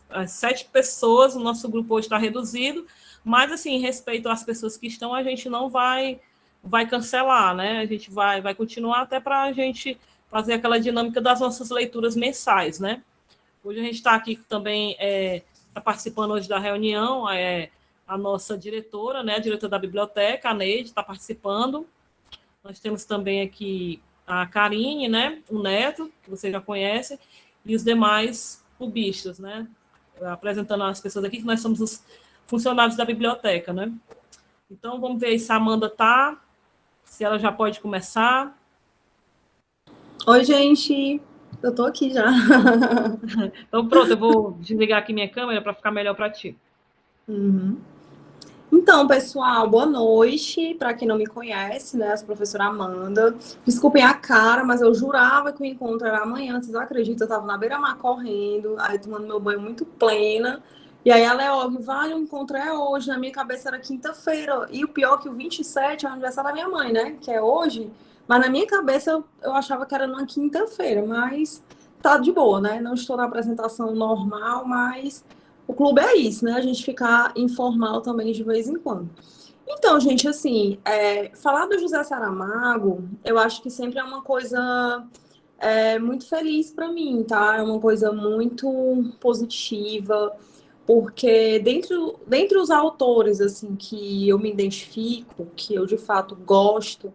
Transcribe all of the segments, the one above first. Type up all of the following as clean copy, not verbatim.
as 7 pessoas, o nosso grupo hoje está reduzido, mas, assim, em respeito às pessoas que estão, a gente não vai cancelar, né? A gente vai continuar até para a gente fazer aquela dinâmica das nossas leituras mensais, né? Hoje a gente está aqui também, está participando hoje da reunião, a nossa diretora, né? A diretora da biblioteca, a Neide, está participando. Nós temos também aqui a Karine, né? O Neto, que você já conhece, e os demais clubistas, né? Apresentando as pessoas aqui, que nós somos os funcionários da biblioteca, né? Então, vamos ver se a Amanda está, se ela já pode começar. Oi, gente. Eu estou aqui já. Então, pronto, eu vou desligar aqui minha câmera para ficar melhor para ti. Uhum. Então, pessoal, boa noite. Para quem não me conhece, né, a professora Amanda. Desculpem a cara, mas eu jurava que o encontro era amanhã. Vocês acreditam? Eu estava na beira-mar correndo, aí tomando meu banho muito plena. E aí a Leóvio, vale, o encontro é hoje. Na minha cabeça era quinta-feira. E o pior é que o 27 é o aniversário da minha mãe, né? Que é hoje. Mas na minha cabeça eu achava que era numa quinta-feira. Mas tá de boa, né? Não estou na apresentação normal, mas o clube é isso, né? A gente ficar informal também de vez em quando. Então, gente, assim, falar do José Saramago, eu acho que sempre é uma coisa muito feliz para mim, tá? É uma coisa muito positiva, porque dentre os autores, assim, que eu me identifico, que eu de fato gosto,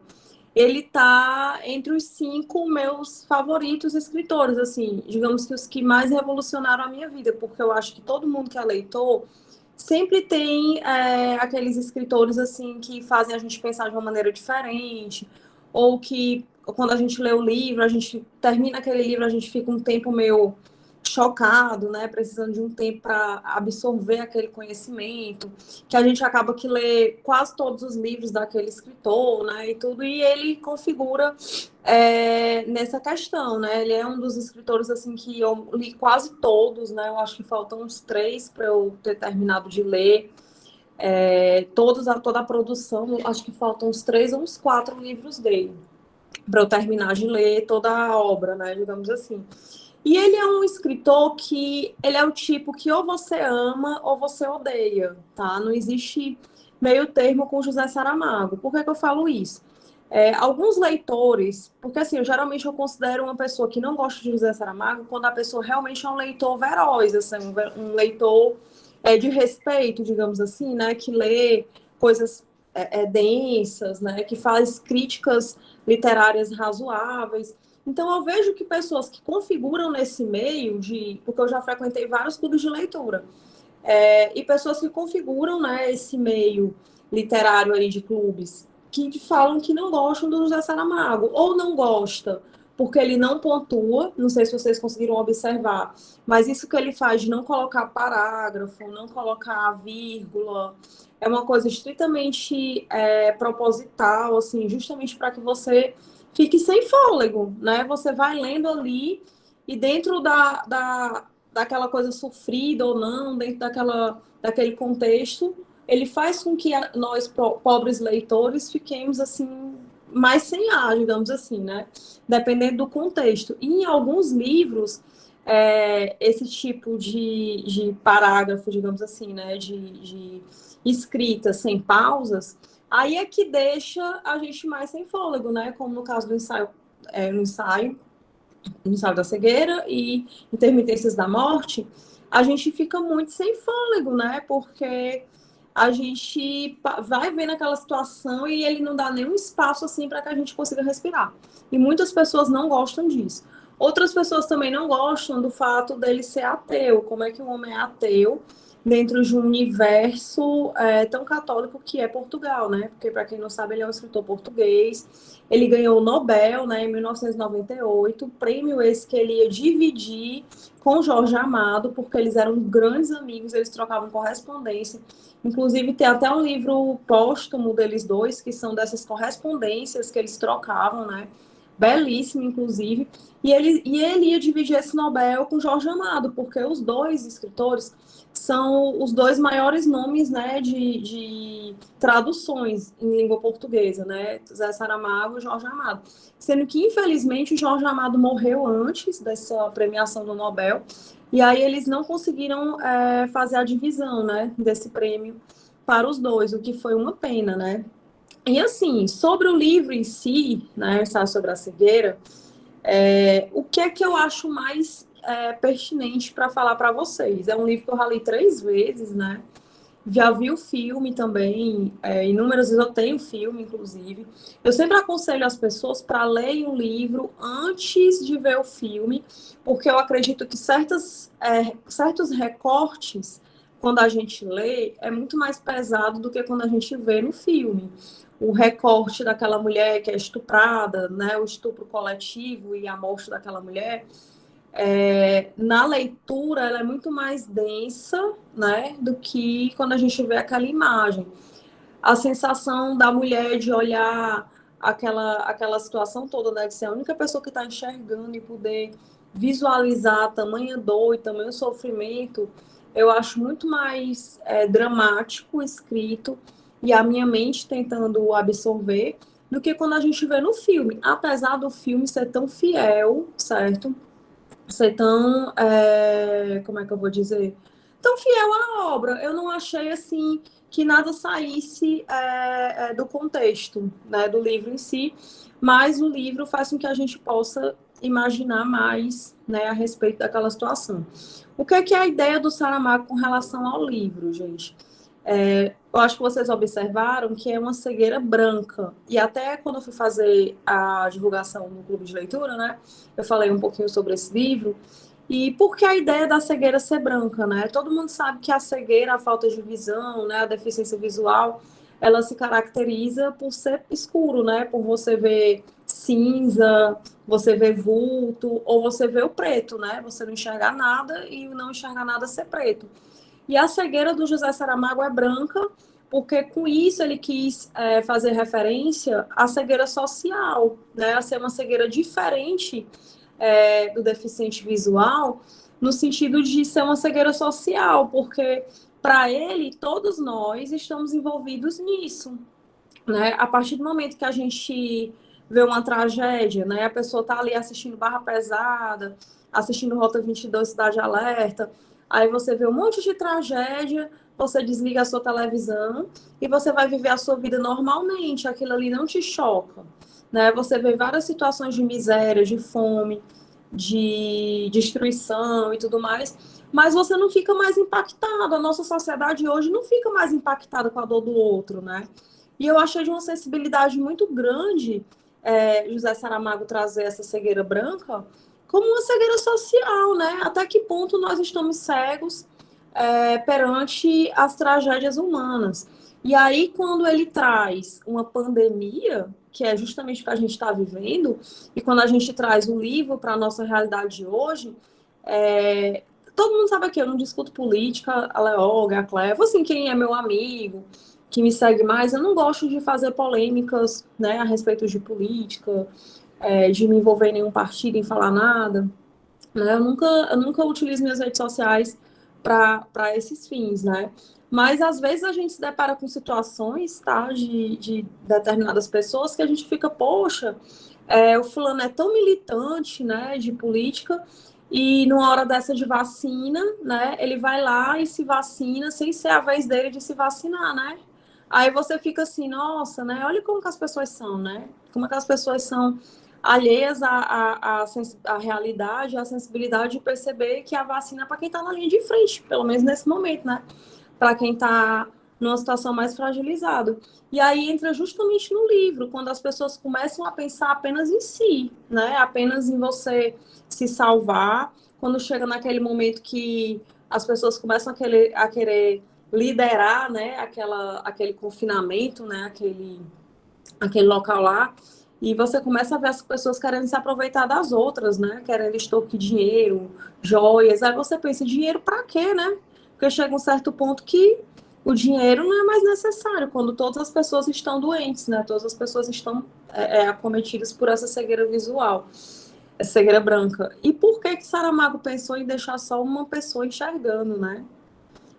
ele tá entre os 5 meus favoritos escritores, assim, digamos que os que mais revolucionaram a minha vida, porque eu acho que todo mundo que é leitor sempre tem aqueles escritores, assim, que fazem a gente pensar de uma maneira diferente, ou que, quando a gente lê o livro, a gente termina aquele livro, a gente fica um tempo meio chocado, né, precisando de um tempo para absorver aquele conhecimento, que a gente acaba que lê quase todos os livros daquele escritor, né, e tudo, e ele configura nessa questão, né, ele é um dos escritores, assim, que eu li quase todos, né, eu acho que faltam uns 3 para eu ter terminado de ler, toda a produção, acho que faltam uns 3 ou uns 4 livros dele, para eu terminar de ler toda a obra, né, digamos assim. E ele é um escritor que ele é o tipo que ou você ama ou você odeia, tá? Não existe meio termo com José Saramago. Por que eu falo isso? Alguns leitores, porque assim, geralmente eu considero uma pessoa que não gosta de José Saramago quando a pessoa realmente é um leitor veroz, assim, um leitor de respeito, digamos assim, né? Que lê coisas densas, né? Que faz críticas literárias razoáveis. Então, eu vejo que pessoas que configuram nesse meio, porque eu já frequentei vários clubes de leitura, e pessoas que configuram, né, esse meio literário aí de clubes, que falam que não gostam do José Saramago, ou não gosta porque ele não pontua, não sei se vocês conseguiram observar, mas isso que ele faz de não colocar parágrafo, não colocar vírgula, é uma coisa estritamente proposital, assim, justamente para que você fique sem fôlego, né? Você vai lendo ali e dentro daquela coisa sofrida ou não, dentro daquele contexto, ele faz com que nós, pobres leitores, fiquemos assim, mais sem ar, digamos assim, né? Dependendo do contexto. E em alguns livros, esse tipo de parágrafo, digamos assim, né? De escrita sem pausas, aí é que deixa a gente mais sem fôlego, né? Como no caso do ensaio, no ensaio da cegueira e intermitências da morte, a gente fica muito sem fôlego, né? Porque a gente vai vendo aquela situação e ele não dá nenhum espaço assim para que a gente consiga respirar. E muitas pessoas não gostam disso. Outras pessoas também não gostam do fato dele ser ateu. Como é que um homem é ateu dentro de um universo tão católico que é Portugal, né? Porque, para quem não sabe, ele é um escritor português. Ele ganhou o Nobel, né, em 1998, prêmio esse que ele ia dividir com Jorge Amado, porque eles eram grandes amigos, eles trocavam correspondência. Inclusive, tem até um livro póstumo deles dois, que são dessas correspondências que eles trocavam, né? belíssimo, inclusive, e ele ia dividir esse Nobel com Jorge Amado, porque os dois escritores são os dois maiores nomes, né, de traduções em língua portuguesa, né, Zé Saramago e Jorge Amado. Sendo que, infelizmente, o Jorge Amado morreu antes dessa premiação do Nobel, e aí eles não conseguiram fazer a divisão, né, desse prêmio para os dois, o que foi uma pena, né. E assim, sobre o livro em si, né, Ensaio sobre a Cegueira, o que é que eu acho mais pertinente para falar para vocês? É um livro que eu já li 3 vezes, né? Já vi o filme também, inúmeras vezes eu tenho o filme, inclusive. Eu sempre aconselho as pessoas para lerem o livro antes de ver o filme, porque eu acredito que certos recortes, quando a gente lê, é muito mais pesado do que quando a gente vê no filme. O recorte daquela mulher que é estuprada, né, o estupro coletivo e a morte daquela mulher, na leitura ela é muito mais densa, né, do que quando a gente vê aquela imagem. A sensação da mulher de olhar aquela situação toda, né, de ser a única pessoa que está enxergando e poder visualizar tamanha dor e tamanho sofrimento, eu acho muito mais dramático escrito e a minha mente tentando absorver do que quando a gente vê no filme. Apesar do filme ser tão fiel, certo? Ser tão, como é que eu vou dizer? Tão fiel à obra. Eu não achei, assim, que nada saísse do contexto, né, do livro em si, mas o livro faz com que a gente possa imaginar mais, né, a respeito daquela situação. O que é a ideia do Saramago com relação ao livro, gente? Eu acho que vocês observaram que é uma cegueira branca. E até quando eu fui fazer a divulgação no clube de leitura, né? Eu falei um pouquinho sobre esse livro. E por que a ideia da cegueira ser branca, né? Todo mundo sabe que a cegueira, a falta de visão, né? A deficiência visual, ela se caracteriza por ser escuro, né? Por você ver cinza, você ver vulto, ou você ver o preto, né? Você não enxergar nada e não enxergar nada ser preto. E a cegueira do José Saramago é branca, porque com isso ele quis fazer referência à cegueira social, né? A ser uma cegueira diferente do deficiente visual, no sentido de ser uma cegueira social, porque para ele, todos nós estamos envolvidos nisso, né? A partir do momento que a gente vê uma tragédia, né? A pessoa está ali assistindo Barra Pesada, assistindo Rota 22, Cidade Alerta, aí você vê um monte de tragédia, você desliga a sua televisão e você vai viver a sua vida normalmente, aquilo ali não te choca, né? Você vê várias situações de miséria, de fome, de destruição e tudo mais, mas você não fica mais impactado. A nossa sociedade hoje não fica mais impactada com a dor do outro, né? E eu achei de uma sensibilidade muito grande José Saramago trazer essa cegueira branca como uma cegueira social, né? Até que ponto nós estamos cegos perante as tragédias humanas. E aí, quando ele traz uma pandemia, que é justamente o que a gente está vivendo, e quando a gente traz o livro para a nossa realidade de hoje, todo mundo sabe que eu não discuto política, a Leolga, a Cleva, assim, quem é meu amigo, que me segue mais, eu não gosto de fazer polêmicas, né, a respeito de política, de me envolver em nenhum partido, em falar nada, né, eu nunca utilizo minhas redes sociais para esses fins, né, mas às vezes a gente se depara com situações, tá, de determinadas pessoas que a gente fica, poxa, o fulano é tão militante, né, de política, e numa hora dessa de vacina, né, ele vai lá e se vacina sem ser a vez dele de se vacinar, né? Aí você fica assim, nossa, né? Olha como que as pessoas são, né? Como é que as pessoas são alheias à realidade, à sensibilidade de perceber que a vacina é para quem está na linha de frente, pelo menos nesse momento, né? Para quem está numa situação mais fragilizada. E aí entra justamente no livro, quando as pessoas começam a pensar apenas em si, né? Apenas em você se salvar, quando chega naquele momento que as pessoas começam a querer liderar, né, aquele confinamento, né, aquele local lá, e você começa a ver as pessoas querendo se aproveitar das outras, né, querendo extorquir dinheiro, joias, aí você pensa, dinheiro para quê, né? Porque chega um certo ponto que o dinheiro não é mais necessário quando todas as pessoas estão doentes, né? Todas as pessoas estão acometidas por essa cegueira visual, essa cegueira branca. E por que que Saramago pensou em deixar só uma pessoa enxergando, né?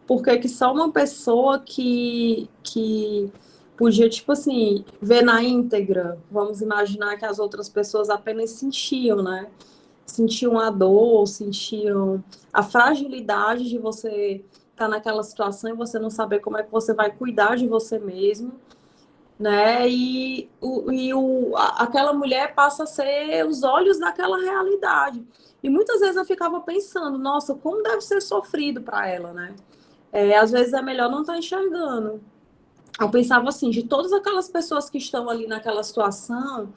Por que que só uma pessoa que podia, tipo assim, ver na íntegra? Vamos imaginar que as outras pessoas apenas sentiam, né? Sentiam a dor, sentiam a fragilidade de você estar naquela situação e você não saber como é que você vai cuidar de você mesmo, né? Aquela mulher passa a ser os olhos daquela realidade. E muitas vezes eu ficava pensando, nossa, como deve ser sofrido para ela, né? Às vezes é melhor não estar enxergando. Eu pensava assim, de todas aquelas pessoas que estão ali naquela situação,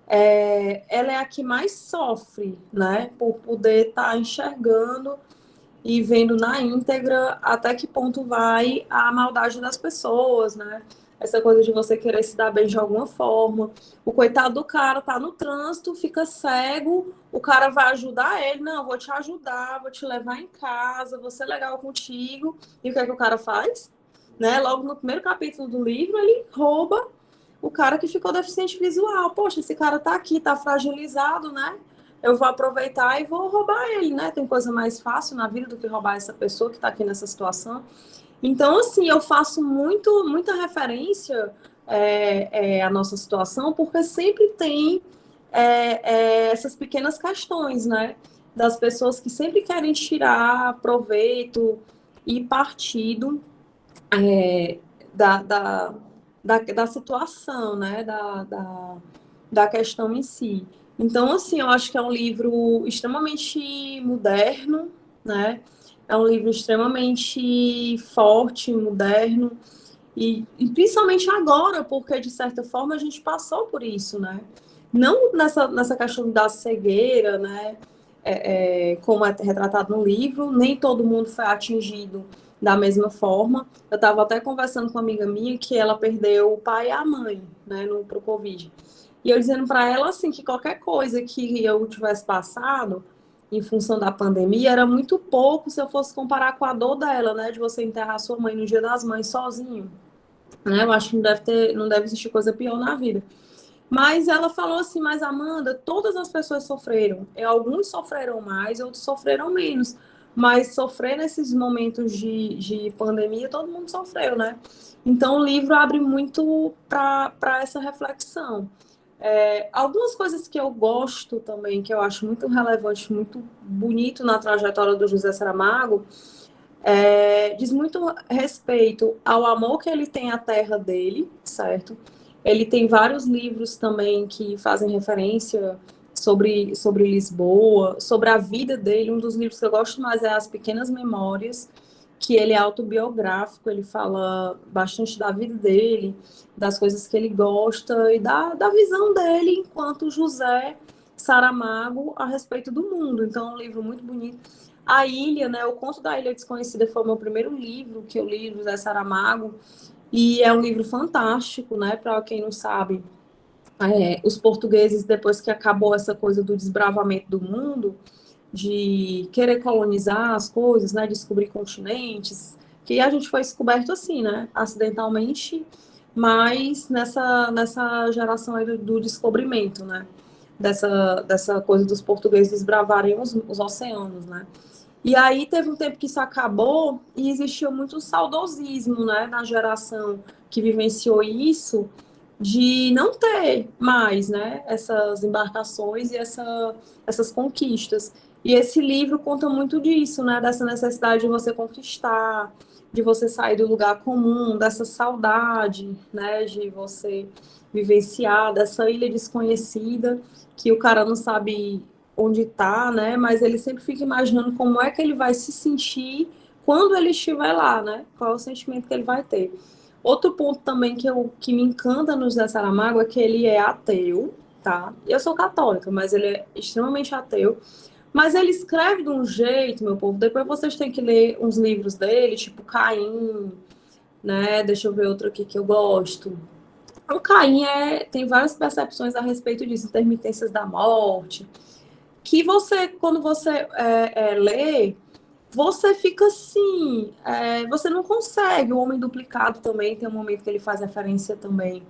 ela é a que mais sofre, né? Por poder estar enxergando e vendo na íntegra até que ponto vai a maldade das pessoas, né? Essa coisa de você querer se dar bem de alguma forma. O coitado do cara tá no trânsito, fica cego, o cara vai ajudar ele. Não, vou te ajudar, vou te levar em casa, vou ser legal contigo. E o que é que o cara faz? Né? Logo no primeiro capítulo do livro, ele rouba o cara que ficou deficiente visual. Poxa, esse cara tá aqui, tá fragilizado, né? Eu vou aproveitar e vou roubar ele, né? Tem coisa mais fácil na vida do que roubar essa pessoa que está aqui nessa situação. Então, assim, eu faço muita referência à nossa situação, porque sempre tem essas pequenas questões, né? Das pessoas que sempre querem tirar proveito e partido da, da, da situação, né? Da questão em si. Então, assim, eu acho que é um livro extremamente moderno, né? É um livro extremamente forte, moderno, e principalmente agora, porque, de certa forma, a gente passou por isso, né? Não nessa questão da cegueira, né? Como é retratado no livro, nem todo mundo foi atingido da mesma forma. Eu estava até conversando com uma amiga minha que ela perdeu o pai e a mãe, né, pro Covid. E eu dizendo para ela assim que qualquer coisa que eu tivesse passado em função da pandemia era muito pouco se eu fosse comparar com a dor dela, né, de você enterrar sua mãe no Dia das Mães sozinho, né? Eu acho que não deve existir coisa pior na vida. Mas ela falou assim, mas Amanda, todas as pessoas sofreram. Alguns sofreram mais, outros sofreram menos. Mas sofrer nesses momentos de pandemia, todo mundo sofreu, né? Então o livro abre muito para essa reflexão. Algumas coisas que eu gosto também, que eu acho muito relevante, muito bonito na trajetória do José Saramago, diz muito respeito ao amor que ele tem à terra dele, certo? Ele tem vários livros também que fazem referência sobre Lisboa, sobre a vida dele. Um dos livros que eu gosto mais é As Pequenas Memórias, que ele é autobiográfico, ele fala bastante da vida dele, das coisas que ele gosta e da visão dele enquanto José Saramago a respeito do mundo. Então, é um livro muito bonito. A Ilha, né? O Conto da Ilha Desconhecida foi o meu primeiro livro que eu li do José Saramago. E é um livro fantástico, né? Para quem não sabe, os portugueses, depois que acabou essa coisa do desbravamento do mundo, de querer colonizar as coisas, né? Descobrir continentes, que a gente foi descoberto assim, né? Acidentalmente, mas nessa geração aí do descobrimento, né? Dessa coisa dos portugueses desbravarem os oceanos, né? E aí teve um tempo que isso acabou e existiu muito saudosismo, né, na geração que vivenciou isso, de não ter mais, né, essas embarcações e essas conquistas. E esse livro conta muito disso, né, dessa necessidade de você conquistar, de você sair do lugar comum, dessa saudade, né, de você vivenciar, dessa ilha desconhecida, que o cara não sabe onde está, né? Mas ele sempre fica imaginando como é que ele vai se sentir quando ele estiver lá, né? Qual é o sentimento que ele vai ter. Outro ponto também que me encanta no José Saramago é que ele é ateu, tá? Eu sou católica, mas ele é extremamente ateu. Mas ele escreve de um jeito, meu povo, depois vocês têm que ler uns livros dele, tipo Caim, né? Deixa eu ver outro aqui que eu gosto. O Caim tem várias percepções a respeito disso, intermitências da morte, que você, quando você lê, você fica assim, você não consegue. O Homem Duplicado também tem um momento que ele faz referência também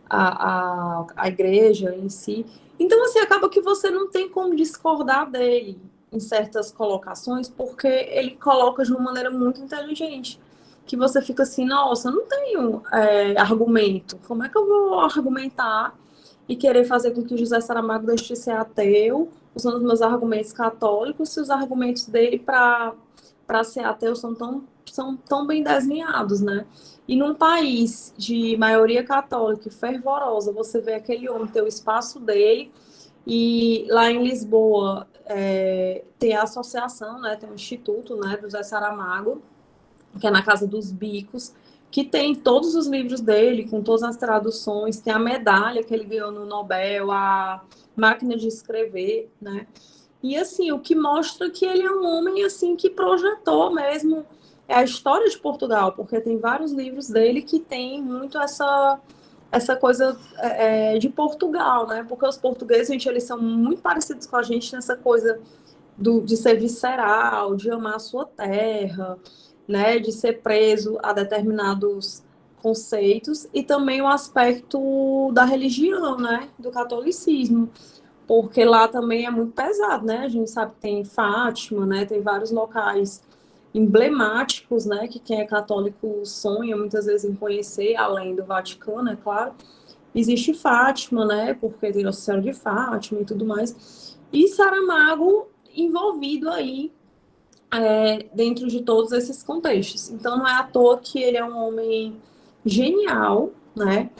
à igreja em si. Então, assim, acaba que você não tem como discordar dele em certas colocações, porque ele coloca de uma maneira muito inteligente, que você fica assim, nossa, eu não tenho argumento. Como é que eu vou argumentar e querer fazer com que o José Saramago deixe de ser ateu, usando os meus argumentos católicos, se os argumentos dele para ser ateu são tão bem desenhados, né? E num país de maioria católica e fervorosa, você vê aquele homem ter o espaço dele, e lá em Lisboa tem a associação, né? Tem o Instituto, né, do José Saramago, que é na Casa dos Bicos, que tem todos os livros dele, com todas as traduções, tem a medalha que ele ganhou no Nobel, a máquina de escrever, né? E assim, o que mostra que ele é um homem assim que projetou mesmo a história de Portugal, porque tem vários livros dele que tem muito essa coisa de Portugal, né? Porque os portugueses, gente, eles são muito parecidos com a gente nessa coisa de ser visceral, de amar a sua terra, né? De ser preso a determinados conceitos, e também o aspecto da religião, né? Do catolicismo, porque lá também é muito pesado, né? A gente sabe que tem Fátima, né? Tem vários locais emblemáticos, né? Que quem é católico sonha muitas vezes em conhecer, além do Vaticano, é claro. Existe Fátima, né? Porque tem Nossa Senhora de Fátima e tudo mais. E Saramago envolvido aí dentro de todos esses contextos. Então não é à toa que ele é um homem genial, né?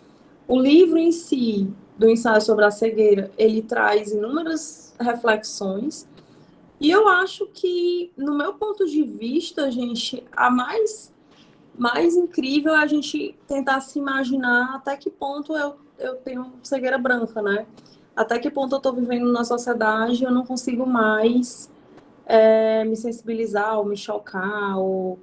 O livro em si, do Ensaio sobre a Cegueira, ele traz inúmeras reflexões, e eu acho que, no meu ponto de vista, gente, a mais incrível é a gente tentar se imaginar até que ponto eu tenho cegueira branca, né? Até que ponto eu estou vivendo na sociedade e eu não consigo mais me sensibilizar, ou me chocar, ou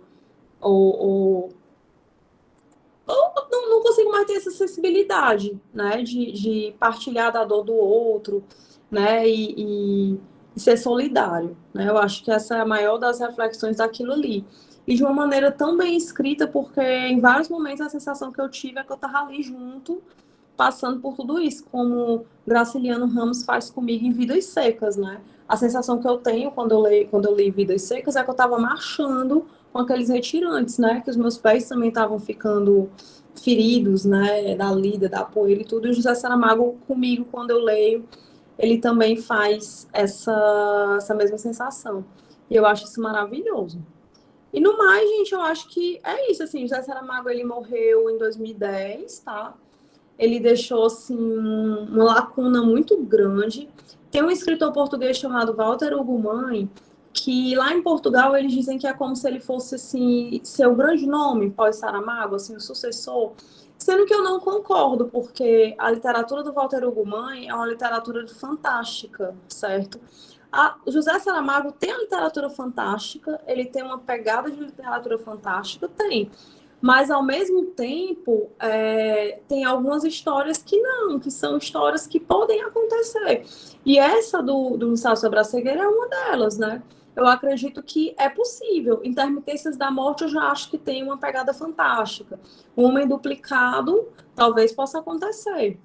não consigo mais ter essa sensibilidade, né, de partilhar da dor do outro, né, e ser solidário, né, eu acho que essa é a maior das reflexões daquilo ali, e de uma maneira tão bem escrita, porque em vários momentos a sensação que eu tive é que eu estava ali junto, passando por tudo isso, como Graciliano Ramos faz comigo em Vidas Secas, né, a sensação que eu tenho quando eu li Vidas Secas é que eu estava marchando com aqueles retirantes, né? Que os meus pés também estavam ficando feridos, né? Da lida, da poeira e tudo. E o José Saramago, comigo, quando eu leio, ele também faz essa mesma sensação. E eu acho isso maravilhoso. E no mais, gente, eu acho que é isso, assim, José Saramago, ele morreu em 2010, tá? Ele deixou, assim, uma lacuna muito grande. Tem um escritor português chamado Walter Hugo Mãe, que lá em Portugal eles dizem que é como se ele fosse, assim, seu grande nome pós-Saramago, assim, o sucessor. Sendo que eu não concordo, porque a literatura do Walter Hugo Mãe é uma literatura fantástica, certo? O José Saramago tem a literatura fantástica, ele tem uma pegada de literatura fantástica, tem. Mas, ao mesmo tempo, tem algumas histórias que não, que são histórias que podem acontecer. E essa do Ensaio sobre a Cegueira é uma delas, né? Eu acredito que é possível. Intermitências da Morte eu já acho que tem uma pegada fantástica. O Homem Duplicado talvez possa acontecer,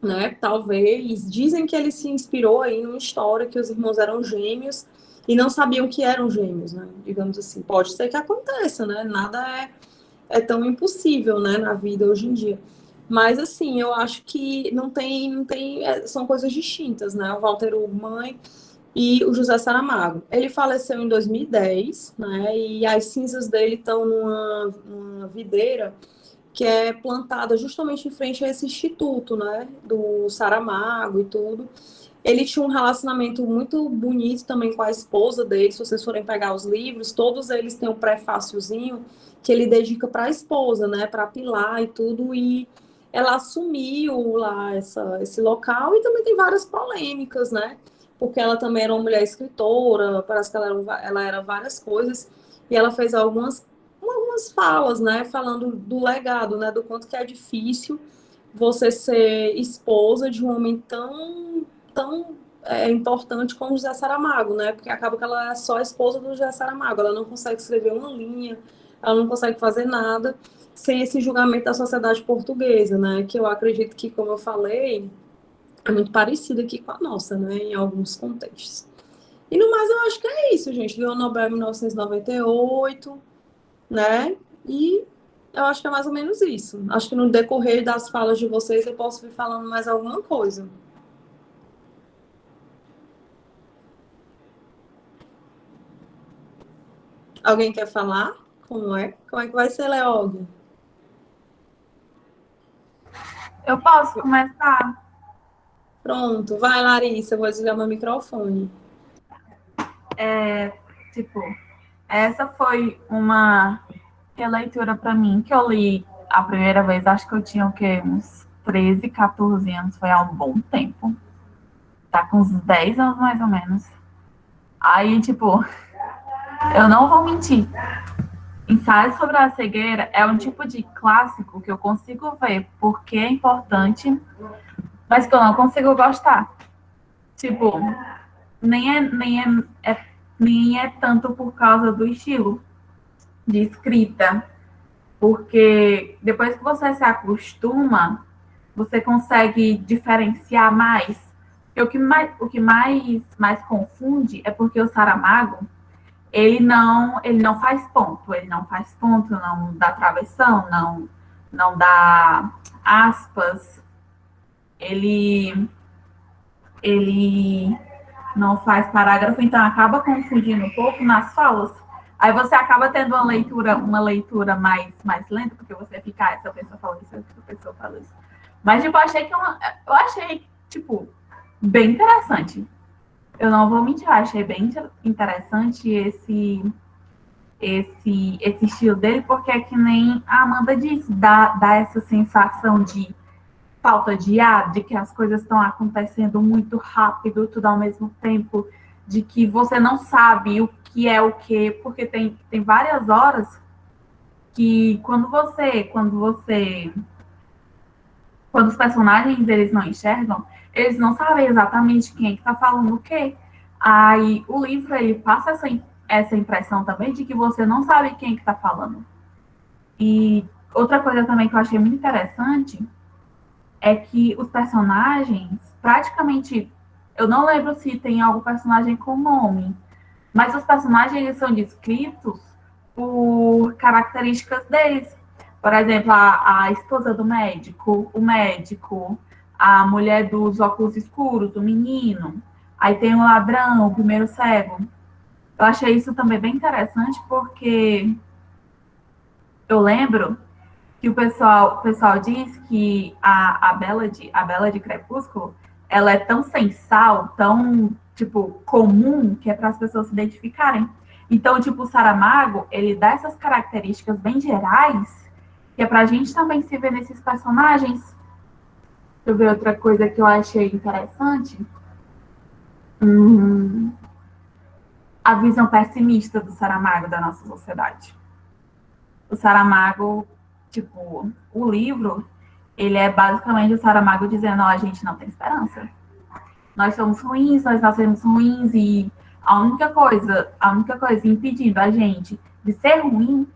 né? Talvez. Dizem que ele se inspirou aí numa história que os irmãos eram gêmeos e não sabiam que eram gêmeos, né? Digamos assim. Pode ser que aconteça, né? Nada é tão impossível, né, na vida hoje em dia. Mas, assim, eu acho que são coisas distintas, né? O Walter Ugumãe e o José Saramago. Ele faleceu em 2010, né? E as cinzas dele estão numa videira que é plantada justamente em frente a esse instituto, né? Do Saramago e tudo. Ele tinha um relacionamento muito bonito também com a esposa dele. Se vocês forem pegar os livros, todos eles têm um prefáciozinho que ele dedica para a esposa, né? Para Pilar e tudo. E ela assumiu lá esse local, e também tem várias polêmicas, né? Porque ela também era uma mulher escritora, parece que ela era várias coisas, e ela fez algumas falas, né? Falando do legado, né? Do quanto que é difícil você ser esposa de um homem tão importante com o José Saramago, né? Porque acaba que ela é só a esposa do José Saramago, ela não consegue escrever uma linha, ela não consegue fazer nada sem esse julgamento da sociedade portuguesa, né? Que eu acredito que, como eu falei, é muito parecido aqui com a nossa, né? Em alguns contextos. E no mais, eu acho que é isso, gente. Ganhou o Nobel em 1998, né? E eu acho que é mais ou menos isso. Acho que no decorrer das falas de vocês eu posso vir falando mais alguma coisa. Alguém quer falar? Como é? Como é que vai ser, Leog? Eu posso começar? Pronto, vai, Larissa, eu vou desligar meu microfone. Tipo, essa foi uma releitura para mim que eu li a primeira vez, acho que eu tinha o quê? Uns 13, 14 anos, foi há um bom tempo. Tá com uns 10 anos mais ou menos. Aí, tipo, eu não vou mentir. Ensaio sobre a cegueira é um tipo de clássico que eu consigo ver porque é importante, mas que eu não consigo gostar. Tipo, nem é tanto por causa do estilo de escrita, porque depois que você se acostuma, você consegue diferenciar mais. Porque o que mais confunde é porque o Saramago, ele não faz ponto, não dá travessão, não dá aspas, ele não faz parágrafo, então acaba confundindo um pouco nas falas. Aí você acaba tendo uma leitura mais lenta, porque você fica, essa pessoa falou isso, essa pessoa falou isso. Mas, tipo, eu achei, tipo, bem interessante. Eu não vou mentir, eu achei bem interessante esse estilo dele, porque é que nem a Amanda disse, dá essa sensação de falta de ar, de que as coisas estão acontecendo muito rápido, tudo ao mesmo tempo, de que você não sabe o que é o que, porque tem várias horas que quando os personagens eles não enxergam, eles não sabem exatamente quem é que está falando o quê. Aí o livro ele passa essa impressão também de que você não sabe quem é que está falando. E outra coisa também que eu achei muito interessante é que os personagens, praticamente, eu não lembro se tem algum personagem com nome, mas os personagens eles são descritos por características deles. Por exemplo, a esposa do médico, o médico, a mulher dos óculos escuros, o menino, aí tem o ladrão, o primeiro cego. Eu achei isso também bem interessante, porque eu lembro que o pessoal diz que a Bela de Crepúsculo, ela é tão sem sal, tão, tipo, comum, que é para as pessoas se identificarem. Então, tipo, o Saramago, ele dá essas características bem gerais, que é para a gente também se ver nesses personagens. Deixa eu ver outra coisa que eu achei interessante. A visão pessimista do Saramago da nossa sociedade. O Saramago, tipo, o livro, ele é basicamente o Saramago dizendo, a gente não tem esperança. Nós somos ruins, nós nascemos ruins e a única coisa impedindo a gente de ser ruim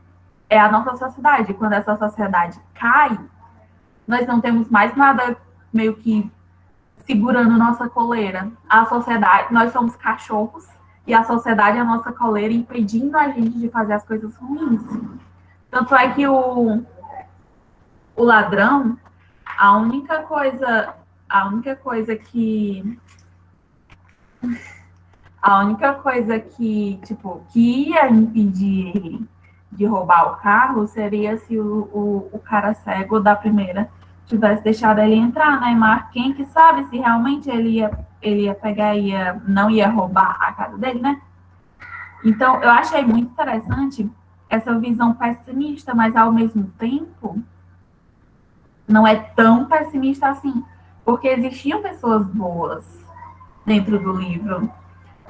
é a nossa sociedade. Quando essa sociedade cai, nós não temos mais nada meio que segurando nossa coleira. A sociedade, nós somos cachorros e a sociedade é a nossa coleira impedindo a gente de fazer as coisas ruins. Tanto é que o ladrão, a única coisa que, tipo, que ia impedir ele de roubar o carro seria se o cara cego da primeira tivesse deixado ele entrar, né? Mas quem que sabe se realmente ele ia pegar e não ia roubar a casa dele, né? Então, eu achei muito interessante essa visão pessimista, mas ao mesmo tempo não é tão pessimista assim, porque existiam pessoas boas dentro do livro.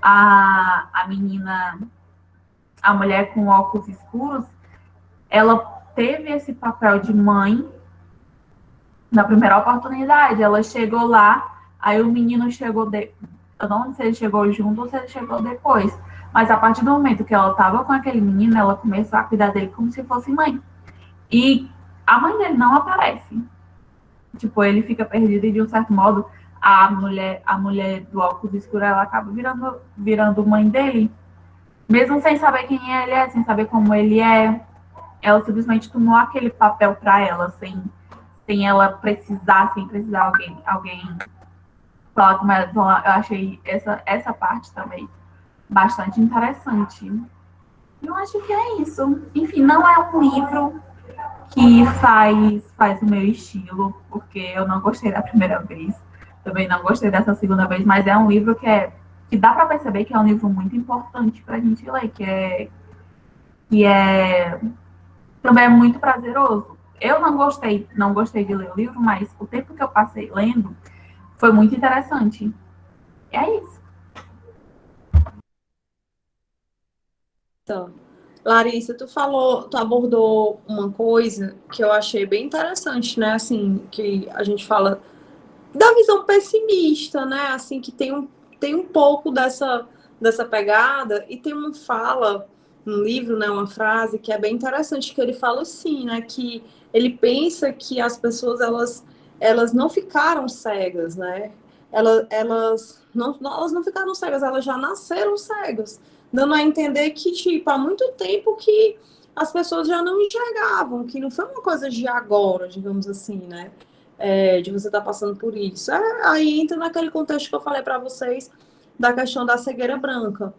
A menina, a mulher com óculos escuros, ela teve esse papel de mãe na primeira oportunidade. Ela chegou lá, aí o menino chegou Eu não sei se ele chegou junto ou se ele chegou depois. Mas a partir do momento que ela estava com aquele menino, ela começou a cuidar dele como se fosse mãe. E a mãe dele não aparece. Tipo, ele fica perdido e, de um certo modo, a mulher do óculos escuro, ela acaba virando mãe dele. Mesmo sem saber quem ele é, sem saber como ele é. Ela simplesmente tomou aquele papel para ela, sem ela precisar, sem precisar alguém falar com ela. Então, eu achei essa parte também bastante interessante. Eu acho que é isso. Enfim, não é um livro que faz o meu estilo, porque eu não gostei da primeira vez, também não gostei dessa segunda vez, mas é um livro que dá para perceber que é um livro muito importante para a gente ler, que também é muito prazeroso. Eu não gostei de ler o livro, mas o tempo que eu passei lendo foi muito interessante. E é isso. Então, Larissa, tu abordou uma coisa que eu achei bem interessante, né? Assim, que a gente fala da visão pessimista, né? Assim, que tem um pouco dessa pegada, e tem uma fala no livro, né? Uma frase que é bem interessante, que ele fala assim, né? Que ele pensa que as pessoas, elas não ficaram cegas, né? Elas não ficaram cegas, elas já nasceram cegas, dando a entender que, tipo, há muito tempo que as pessoas já não enxergavam, que não foi uma coisa de agora, digamos assim, né? De você estar passando por isso. Aí entra naquele contexto que eu falei para vocês da questão da cegueira branca.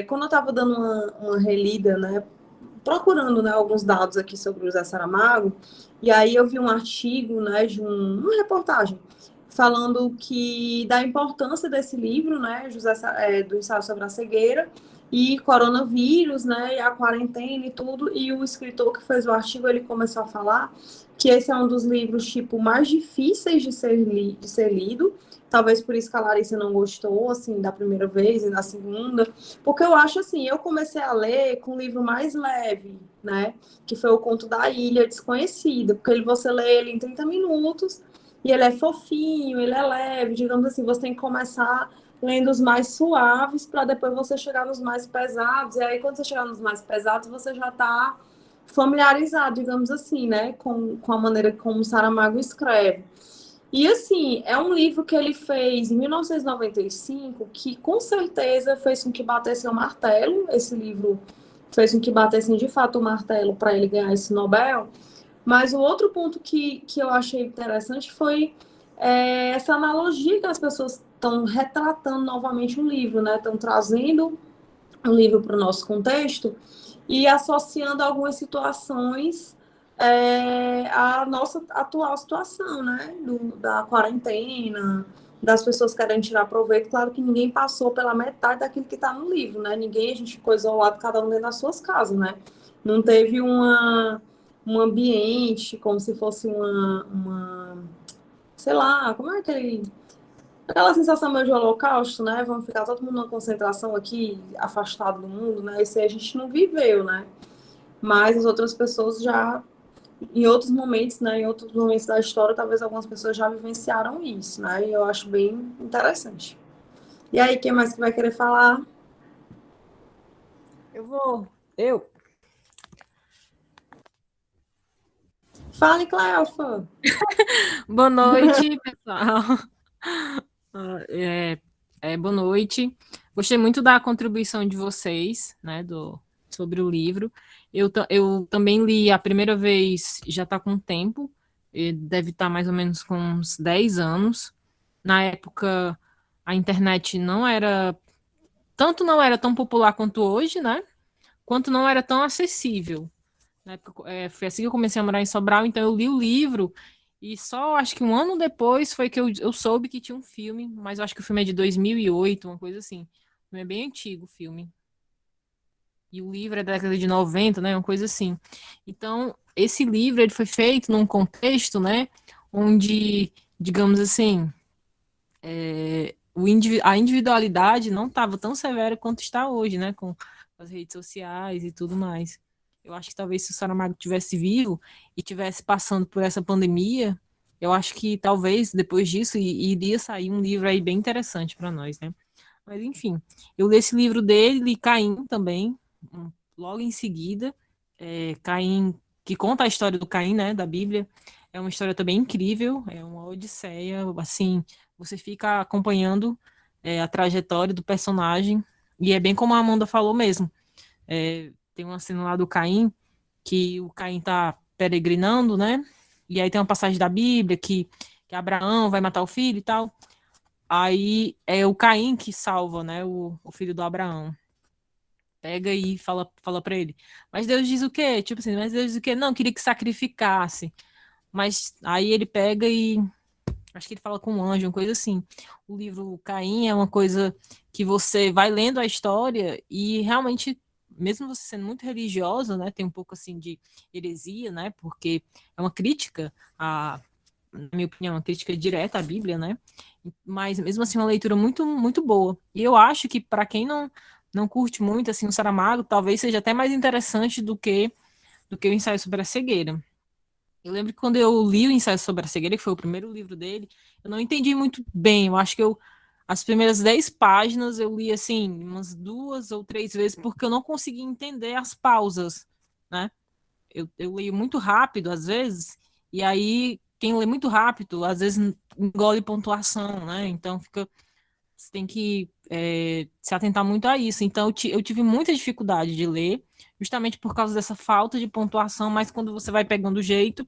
Quando eu estava dando uma relida, né, procurando, né, alguns dados aqui sobre o José Saramago, e aí eu vi um artigo, né, de uma reportagem falando que da importância desse livro, né, do ensaio sobre a cegueira e coronavírus, né, e a quarentena e tudo, e o escritor que fez o artigo, ele começou a falar que esse é um dos livros, tipo, mais difíceis de ser lido, talvez por isso que a Larissa não gostou, assim, da primeira vez e da segunda, porque eu acho, assim, eu comecei a ler com um livro mais leve, né, que foi o Conto da Ilha Desconhecida, porque você lê ele em 30 minutos, e ele é fofinho, ele é leve, digamos assim, você tem que começar lendo os mais suaves para depois você chegar nos mais pesados, e aí quando você chegar nos mais pesados, você já está familiarizado, digamos assim, né, com a maneira como o Saramago escreve. E assim, é um livro que ele fez em 1995, que com certeza fez com que batesse o martelo, esse livro fez com que batesse de fato o martelo para ele ganhar esse Nobel. Mas o outro ponto que eu achei interessante foi essa analogia que as pessoas estão retratando novamente o livro, né? Estão trazendo o livro para o nosso contexto e associando algumas situações à nossa atual situação, né? Da quarentena, das pessoas querendo tirar proveito. Claro que ninguém passou pela metade daquilo que está no livro, né? Ninguém, a gente ficou isolado, cada um dentro das suas casas, né? Não teve um ambiente como se fosse sei lá, como é aquela sensação meio de holocausto, né? Vamos ficar todo mundo numa concentração aqui, afastado do mundo, né? Isso aí a gente não viveu, né? Mas as outras pessoas já, em outros momentos, né? Em outros momentos da história, talvez algumas pessoas já vivenciaram isso, né? E eu acho bem interessante. E aí, quem mais que vai querer falar? Eu? Fale, Cleofa. Boa noite, pessoal. Boa noite. Gostei muito da contribuição de vocês, né, sobre o livro. Eu também li a primeira vez, já está com tempo, deve estar mais ou menos com uns 10 anos. Na época, a internet não era tão popular quanto hoje, né? Quanto não era tão acessível. Na época, foi assim que eu comecei a morar em Sobral, então eu li o livro e só acho que um ano depois foi que eu soube que tinha um filme, mas eu acho que o filme é de 2008, uma coisa assim. O filme é bem antigo, o filme. E o livro é da década de 90, né, uma coisa assim. Então, esse livro ele foi feito num contexto, né, onde, digamos assim, a individualidade não estava tão severa quanto está hoje, né, com as redes sociais e tudo mais. Eu acho que talvez se o Saramago tivesse vivo e tivesse passando por essa pandemia, eu acho que talvez depois disso iria sair um livro aí bem interessante para nós, né? Mas, enfim, eu li esse livro dele, li Caim também, logo em seguida. Caim, que conta a história do Caim, né, da Bíblia. É uma história também incrível, é uma odisseia, assim, você fica acompanhando a trajetória do personagem, e é bem como a Amanda falou mesmo. Tem uma cena lá do Caim, que o Caim tá peregrinando, né, e aí tem uma passagem da Bíblia que Abraão vai matar o filho e tal. Aí é o Caim que salva, né, o filho do Abraão. Pega e fala para ele. Mas Deus diz o quê? Tipo assim, mas Deus diz o quê? Não, queria que sacrificasse. Mas aí ele pega e acho que ele fala com um anjo, uma coisa assim. O livro Caim é uma coisa que você vai lendo a história e realmente, mesmo você sendo muito religiosa, né, tem um pouco assim de heresia, né, porque é uma crítica na minha opinião, uma crítica direta à Bíblia, né? Mas mesmo assim uma leitura muito muito boa. E eu acho que para quem não curte muito assim o Saramago, talvez seja até mais interessante do que o Ensaio sobre a Cegueira. Eu lembro que quando eu li o Ensaio sobre a Cegueira, que foi o primeiro livro dele, eu não entendi muito bem. Eu acho que as primeiras 10 páginas eu li assim, umas 2 ou 3 vezes, porque eu não conseguia entender as pausas, né? Eu leio muito rápido, às vezes, e aí quem lê muito rápido, às vezes engole pontuação, né? Então você tem que se atentar muito a isso. Então eu tive muita dificuldade de ler, justamente por causa dessa falta de pontuação, mas quando você vai pegando o jeito,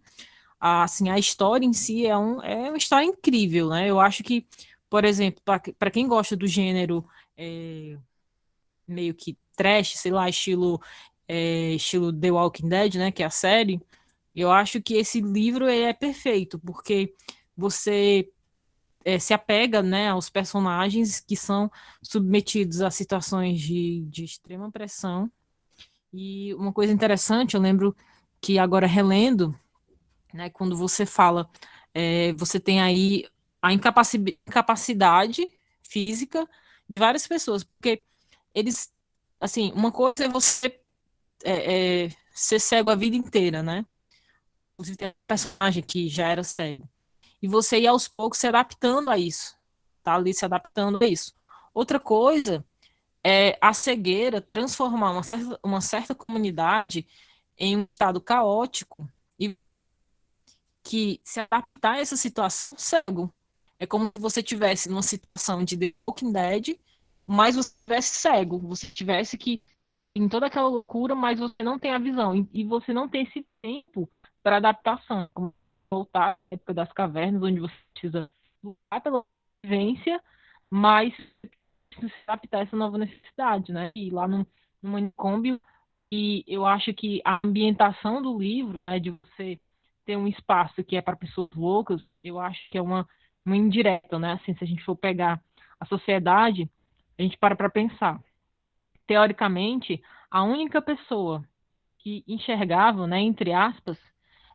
assim, a história em si é uma história incrível, né? Eu acho que, por exemplo, para quem gosta do gênero meio que trash, sei lá, estilo The Walking Dead, né, que é a série, eu acho que esse livro é perfeito, porque você se apega, né, aos personagens que são submetidos a situações de extrema pressão. E uma coisa interessante, eu lembro que agora relendo, né, quando você fala, você tem aí a incapacidade física de várias pessoas, porque eles, assim, uma coisa é você ser cego a vida inteira, né? Inclusive tem um personagem que já era cego. E você ir aos poucos se adaptando a isso. Tá ali se adaptando a isso. Outra coisa é a cegueira transformar uma certa comunidade em um estado caótico e que se adaptar a essa situação cego. É como se você tivesse numa situação de The Walking Dead, mas você estivesse cego. Você tivesse que em toda aquela loucura, mas você não tem a visão. E você não tem esse tempo para adaptação. Como voltar à época das cavernas, onde você precisa lutar pela vivência, mas precisa se adaptar a essa nova necessidade, né? E lá no manicômio, e eu acho que a ambientação do livro, né, de você ter um espaço que é para pessoas loucas, eu acho que é uma indireta, né? Assim, se a gente for pegar a sociedade, a gente para pensar. Teoricamente, a única pessoa que enxergava, né, entre aspas,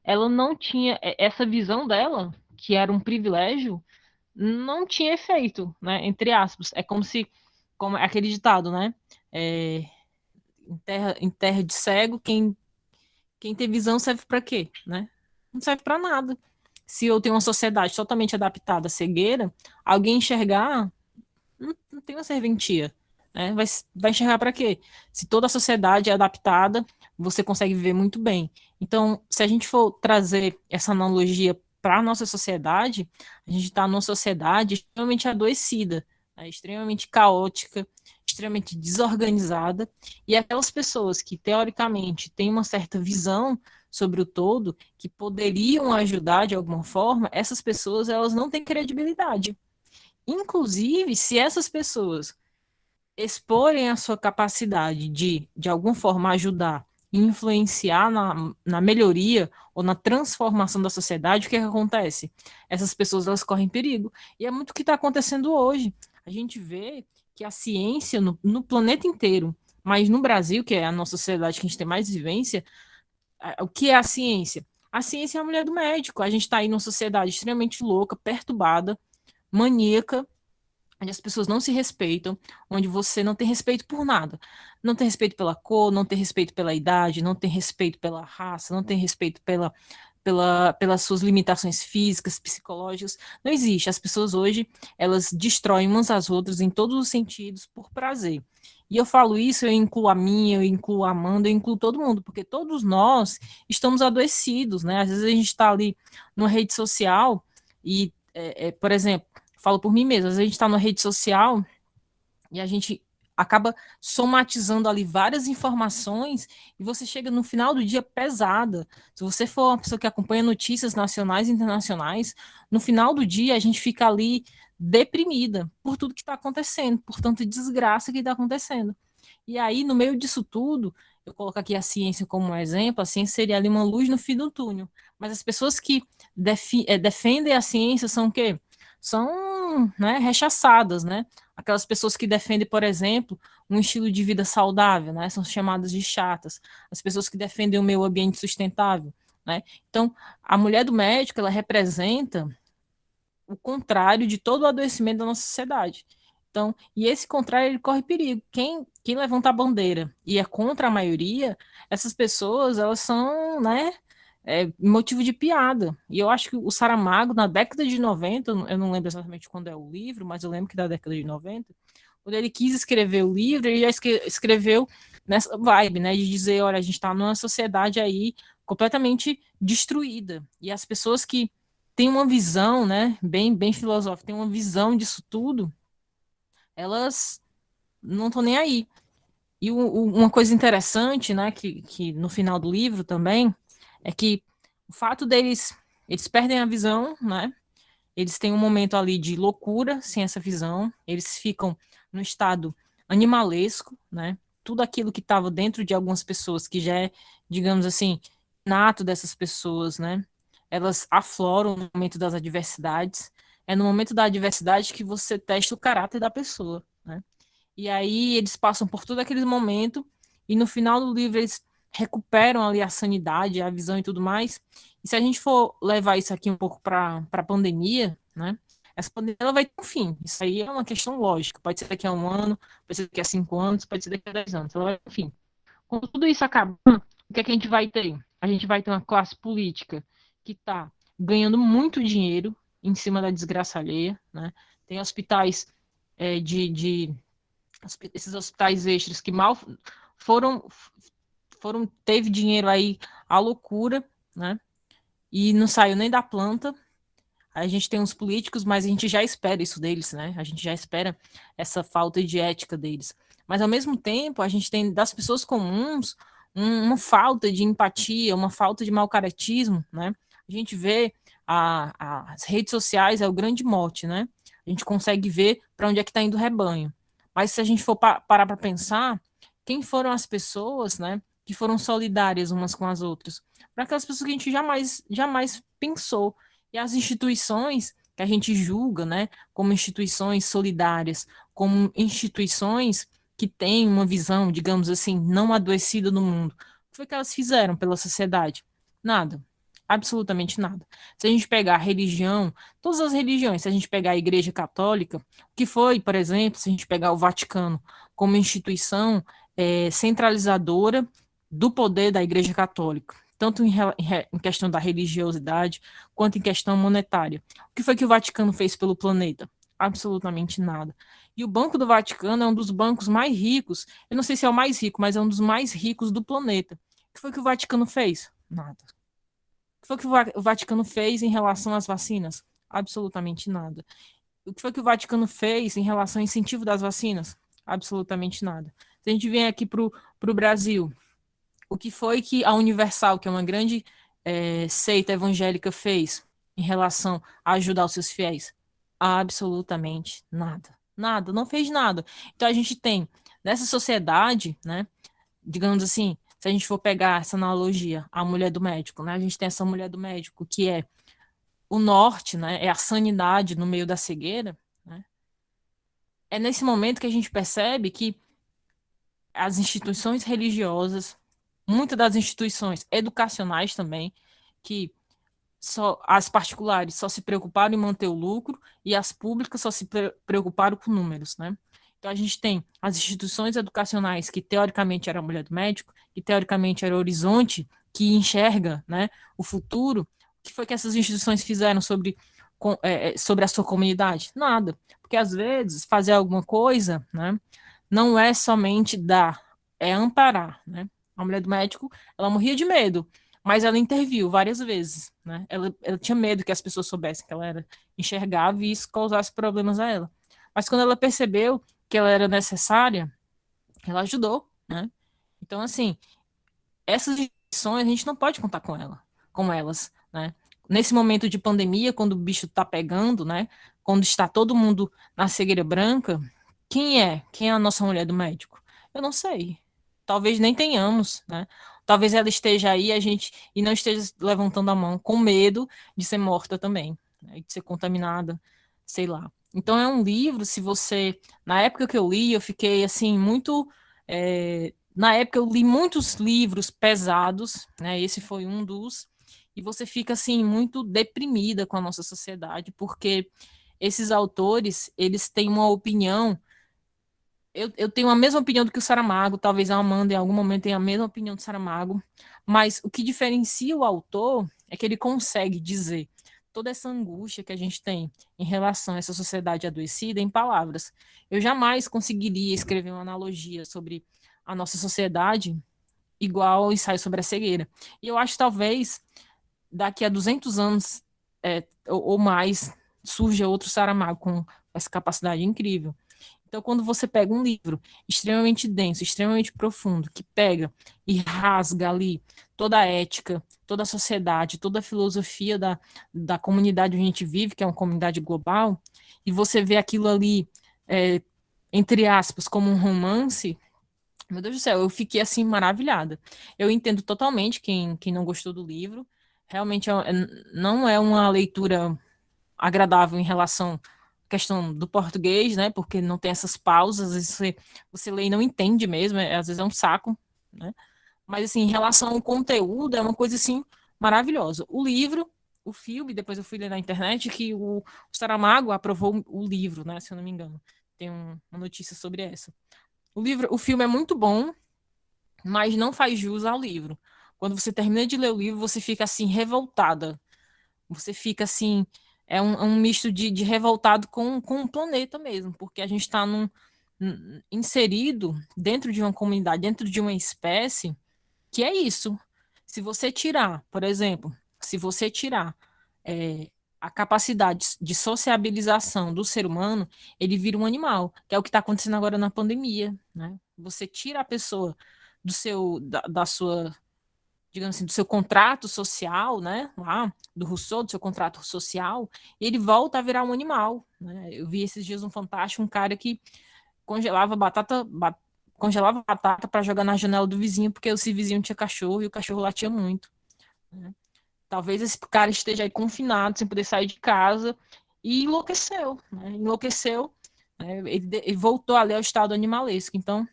ela não tinha essa visão dela, que era um privilégio, não tinha efeito, né, entre aspas. É como é aquele ditado, né, é, em terra de cego, quem tem visão serve para quê, né? Não serve para nada. Se eu tenho uma sociedade totalmente adaptada à cegueira, alguém enxergar não tem uma serventia, né? Vai enxergar para quê? Se toda a sociedade é adaptada, você consegue viver muito bem. Então, se a gente for trazer essa analogia para a nossa sociedade, a gente está numa sociedade extremamente adoecida, né? Extremamente caótica, extremamente desorganizada, e aquelas pessoas que, teoricamente, têm uma certa visão sobre o todo, que poderiam ajudar de alguma forma, essas pessoas elas não têm credibilidade. Inclusive, se essas pessoas exporem a sua capacidade de alguma forma, ajudar e influenciar na melhoria ou na transformação da sociedade, o que acontece? Essas pessoas elas correm perigo. E é muito o que está acontecendo hoje. A gente vê que a ciência no planeta inteiro, mas no Brasil, que é a nossa sociedade que a gente tem mais vivência, o que é a ciência? A ciência é a mulher do médico. A gente está aí numa sociedade extremamente louca, perturbada, maníaca, onde as pessoas não se respeitam, onde você não tem respeito por nada. Não tem respeito pela cor, não tem respeito pela idade, não tem respeito pela raça, não tem respeito pelas suas limitações físicas, psicológicas. Não existe. As pessoas hoje, elas destroem umas às outras em todos os sentidos por prazer. E eu falo isso, eu incluo a minha, eu incluo a Amanda, eu incluo todo mundo, porque todos nós estamos adoecidos, né? Às vezes a gente está ali numa rede social e, por exemplo, falo por mim mesma, às vezes a gente está numa rede social e a gente acaba somatizando ali várias informações e você chega no final do dia pesada. Se você for uma pessoa que acompanha notícias nacionais e internacionais, no final do dia a gente fica ali deprimida por tudo que está acontecendo, por tanta desgraça que está acontecendo. E aí, no meio disso tudo, eu coloco aqui a ciência como um exemplo, a ciência seria ali uma luz no fim do túnel. Mas as pessoas que defendem a ciência são o quê? São, né, rechaçadas, né? Aquelas pessoas que defendem, por exemplo, um estilo de vida saudável, né? São chamadas de chatas. As pessoas que defendem o meio ambiente sustentável, né? Então, a mulher do médico, ela representa o contrário de todo o adoecimento da nossa sociedade. Então, e esse contrário, ele corre perigo. Quem levanta a bandeira e é contra a maioria, essas pessoas, elas são, né, motivo de piada. E eu acho que o Saramago, na década de 90, eu não lembro exatamente quando é o livro, mas eu lembro que da década de 90, quando ele quis escrever o livro, ele já escreveu nessa vibe, né, de dizer, olha, a gente está numa sociedade aí completamente destruída. E as pessoas que têm uma visão, né, bem filosófica, têm uma visão disso tudo, elas não estão nem aí. E uma coisa interessante, né, que no final do livro também, é que o fato eles perdem a visão, né, eles têm um momento ali de loucura sem essa visão, eles ficam no estado animalesco, né, tudo aquilo que estava dentro de algumas pessoas, que já é, digamos assim, nato dessas pessoas, né, elas afloram no momento das adversidades, é no momento da adversidade que você testa o caráter da pessoa, né. E aí eles passam por todo aquele momento e no final do livro eles recuperam ali a sanidade, a visão e tudo mais. E se a gente for levar isso aqui um pouco para a pandemia, né? Essa pandemia ela vai ter um fim. Isso aí é uma questão lógica. Pode ser daqui a 1 ano, pode ser daqui a 5 anos, pode ser daqui a 10 anos. Ela vai ter um fim. Quando tudo isso acabar, o que é que a gente vai ter? A gente vai ter uma classe política que está ganhando muito dinheiro em cima da desgraça alheia, né? Tem hospitais esses hospitais extras que mal foram, teve dinheiro aí à loucura, né? E não saiu nem da planta. A gente tem uns políticos, mas a gente já espera isso deles, né? A gente já espera essa falta de ética deles. Mas ao mesmo tempo, a gente tem das pessoas comuns uma falta de empatia, uma falta de mau caratismo, né? A gente vê as redes sociais é o grande mote, né? A gente consegue ver para onde é que está indo o rebanho. Mas se a gente for parar para pensar, quem foram as pessoas, né, que foram solidárias umas com as outras? Para aquelas pessoas que a gente jamais pensou. E as instituições que a gente julga, né, como instituições solidárias, como instituições que têm uma visão, digamos assim, não adoecida no mundo. O que foi que elas fizeram pela sociedade? Nada. Absolutamente nada. Se a gente pegar a religião, todas as religiões, se a gente pegar a Igreja Católica, o que foi, por exemplo, se a gente pegar o Vaticano como instituição centralizadora do poder da Igreja Católica, tanto em questão da religiosidade, quanto em questão monetária. O que foi que o Vaticano fez pelo planeta? Absolutamente nada. E o Banco do Vaticano é um dos bancos mais ricos, eu não sei se é o mais rico, mas é um dos mais ricos do planeta. O que foi que o Vaticano fez? Nada. O que foi que o Vaticano fez em relação às vacinas? Absolutamente nada. O que foi que o Vaticano fez em relação ao incentivo das vacinas? Absolutamente nada. Se a gente vem aqui para o Brasil, o que foi que a Universal, que é uma grande seita evangélica, fez em relação a ajudar os seus fiéis? Absolutamente nada. Nada, não fez nada. Então a gente tem, nessa sociedade, né, digamos assim, se a gente for pegar essa analogia, a mulher do médico, né, a gente tem essa mulher do médico que é o norte, né, é a sanidade no meio da cegueira, né? É nesse momento que a gente percebe que as instituições religiosas, muitas das instituições educacionais também, que só as particulares só se preocuparam em manter o lucro e as públicas só se preocuparam com números, né? Então, a gente tem as instituições educacionais, que teoricamente era a mulher do médico, que teoricamente era o horizonte, que enxerga, né, o futuro. O que foi que essas instituições fizeram sobre a sua comunidade? Nada. Porque, às vezes, fazer alguma coisa, né, não é somente dar, é amparar, né? A mulher do médico, ela morria de medo, mas ela interviu várias vezes, né? Ela tinha medo que as pessoas soubessem que ela era enxergável e isso causasse problemas a ela. Mas quando ela percebeu que ela era necessária, ela ajudou, né? Então, assim, essas instituições a gente não pode contar com elas, né? Nesse momento de pandemia, quando o bicho tá pegando, né? Quando está todo mundo na cegueira branca, quem é? Quem é a nossa mulher do médico? Eu não sei. Talvez nem tenhamos, né? Talvez ela esteja aí e não esteja levantando a mão com medo de ser morta também, né? De ser contaminada, sei lá. Então é um livro, se você, na época que eu li, eu fiquei assim muito na época eu li muitos livros pesados, né? Esse foi um dos, e você fica assim muito deprimida com a nossa sociedade, porque esses autores, eles têm uma opinião. Eu tenho a mesma opinião do que o Saramago, talvez a Amanda em algum momento tenha a mesma opinião do Saramago, mas o que diferencia o autor é que ele consegue dizer toda essa angústia que a gente tem em relação a essa sociedade adoecida em palavras. Eu jamais conseguiria escrever uma analogia sobre a nossa sociedade igual ao ensaio sobre a cegueira. E eu acho que talvez daqui a 200 anos ou mais surja outro Saramago com essa capacidade incrível. Então, quando você pega um livro extremamente denso, extremamente profundo, que pega e rasga ali toda a ética, toda a sociedade, toda a filosofia da comunidade onde a gente vive, que é uma comunidade global, e você vê aquilo ali, entre aspas, como um romance, meu Deus do céu, eu fiquei assim maravilhada. Eu entendo totalmente quem não gostou do livro. Realmente não é uma leitura agradável em relação à questão do português, né? Porque não tem essas pausas, às vezes você lê e não entende mesmo, às vezes é um saco, né? Mas assim, em relação ao conteúdo, é uma coisa assim maravilhosa. O livro, o filme, depois eu fui ler na internet que o Saramago aprovou o livro, né? Se eu não me engano. Tem uma notícia sobre essa. O filme é muito bom, mas não faz jus ao livro. Quando você termina de ler o livro, você fica assim revoltada. Você fica assim, é um misto de revoltado com o planeta mesmo, porque a gente está inserido dentro de uma comunidade, dentro de uma espécie, que é isso. Se você tirar, por exemplo, se você tirar a capacidade de sociabilização do ser humano, ele vira um animal, que é o que está acontecendo agora na pandemia, né? Você tira a pessoa da sua, digamos assim, do seu contrato social, né? Lá, do Rousseau, do seu contrato social, e ele volta a virar um animal, né? Eu vi esses dias um Fantástico, um cara que congelava congelava batata para jogar na janela do vizinho, porque esse vizinho tinha cachorro e o cachorro latia muito, né? Talvez esse cara esteja aí confinado, sem poder sair de casa, e enlouqueceu, né? Enlouqueceu, né? Ele voltou ali ao estado animalesco. Então,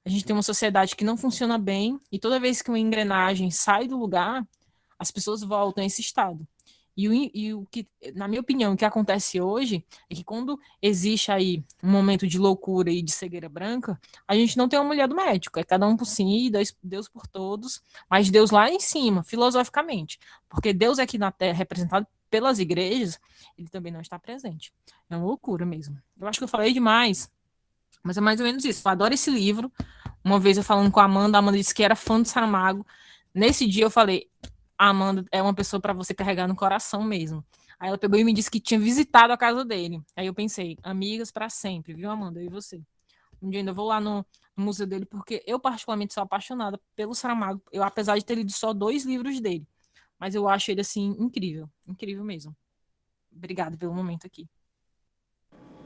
a gente tem uma sociedade que não funciona bem, e toda vez que uma engrenagem sai do lugar, as pessoas voltam a esse estado. E o que, na minha opinião, o que acontece hoje é que quando existe aí um momento de loucura e de cegueira branca, a gente não tem uma mulher do médico, é cada um por si, Deus por todos, mas Deus lá em cima, filosoficamente, porque Deus aqui na Terra, representado pelas igrejas, ele também não está presente. É uma loucura mesmo. Eu acho que eu falei demais, mas é mais ou menos isso. Eu adoro esse livro. Uma vez eu falando com a Amanda disse que era fã do Saramago. Nesse dia eu falei, a Amanda é uma pessoa para você carregar no coração mesmo. Aí ela pegou e me disse que tinha visitado a casa dele. Aí eu pensei, amigas para sempre, viu, Amanda? Eu e você. Um dia ainda vou lá no museu dele, porque eu particularmente sou apaixonada pelo Saramago. Eu, apesar de ter lido só 2 livros dele. Mas eu acho ele, assim, incrível. Incrível mesmo. Obrigada pelo momento aqui.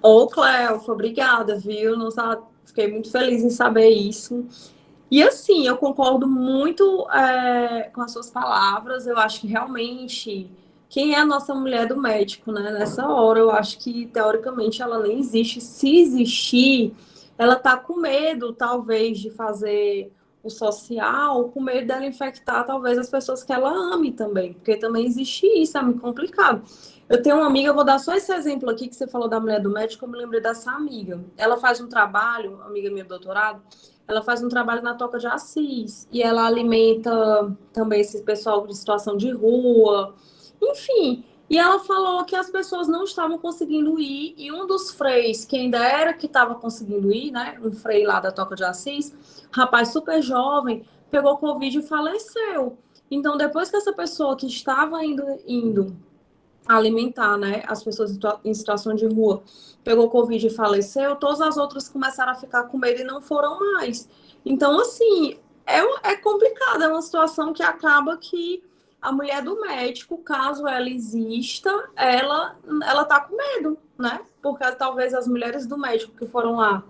Ô, Cleo, obrigada, viu? Nossa, fiquei muito feliz em saber isso. E assim, eu concordo muito com as suas palavras. Eu acho que realmente quem é a nossa mulher do médico, né? Nessa hora, eu acho que teoricamente ela nem existe. Se existir, ela tá com medo, talvez, de fazer o social, com medo dela infectar talvez as pessoas que ela ame também, porque também existe isso, é muito complicado. Eu tenho uma amiga, eu vou dar só esse exemplo aqui que você falou da mulher do médico, eu me lembrei dessa amiga. Ela faz um trabalho, amiga minha do doutorado, ela faz um trabalho na Toca de Assis, e ela alimenta também esse pessoal de situação de rua, enfim. E ela falou que as pessoas não estavam conseguindo ir, e um dos freis, que ainda era que estava conseguindo ir, né, um frei lá da Toca de Assis, rapaz super jovem, pegou Covid e faleceu. Então, depois que essa pessoa que estava indo alimentar, né, as pessoas em situação de rua, pegou Covid e faleceu, todas as outras começaram a ficar com medo e não foram mais. Então, assim, é complicado, é uma situação que acaba que a mulher do médico, caso ela exista, ela tá com medo, né? Porque talvez as mulheres do médico que foram lá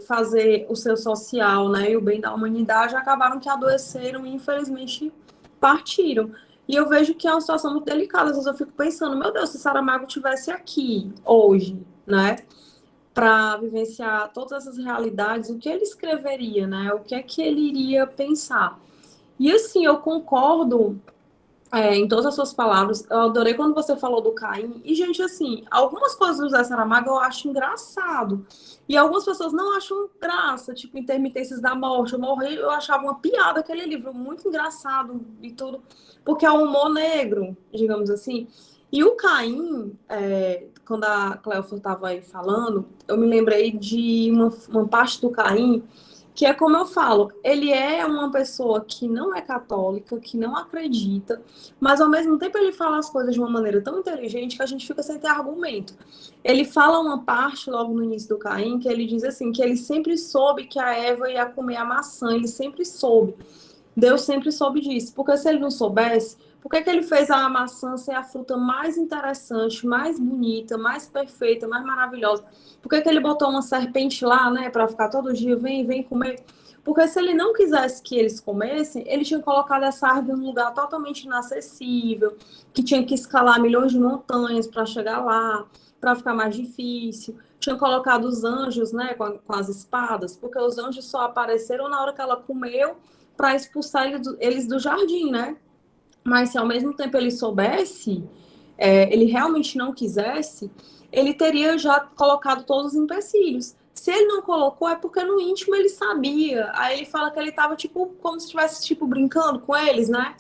fazer o seu social, né, e o bem da humanidade, acabaram que adoeceram e infelizmente partiram. E eu vejo que é uma situação muito delicada. Às vezes eu fico pensando, meu Deus, se Saramago tivesse aqui hoje, né, para vivenciar todas essas realidades, o que ele escreveria, né? O que é que ele iria pensar? E assim, eu concordo em todas as suas palavras. Eu adorei quando você falou do Caim. E, gente, assim, algumas coisas do José Saramago eu acho engraçado. E algumas pessoas não acham graça, tipo Intermitências da Morte. Eu achava uma piada aquele livro, muito engraçado e tudo, porque é um humor negro, digamos assim. E o Caim, quando a Cleófila estava aí falando, eu me lembrei de uma parte do Caim que é como eu falo, ele é uma pessoa que não é católica, que não acredita, mas ao mesmo tempo ele fala as coisas de uma maneira tão inteligente que a gente fica sem ter argumento. Ele fala uma parte logo no início do Caim que ele diz assim, que ele sempre soube que a Eva ia comer a maçã, ele sempre soube. Deus sempre soube disso, porque se ele não soubesse, por que ele fez a maçã ser a fruta mais interessante, mais bonita, mais perfeita, mais maravilhosa? Por que ele botou uma serpente lá, né, para ficar todo dia, vem comer? Porque se ele não quisesse que eles comessem, ele tinha colocado essa árvore num lugar totalmente inacessível, que tinha que escalar milhões de montanhas para chegar lá, para ficar mais difícil. Tinha colocado os anjos, né, com as espadas, porque os anjos só apareceram na hora que ela comeu para expulsar eles do jardim, né? Mas se ao mesmo tempo ele soubesse, ele realmente não quisesse, ele teria já colocado todos os empecilhos. Se ele não colocou, é porque no íntimo ele sabia. Aí ele fala que ele estava tipo, como se estivesse tipo, brincando com eles, né?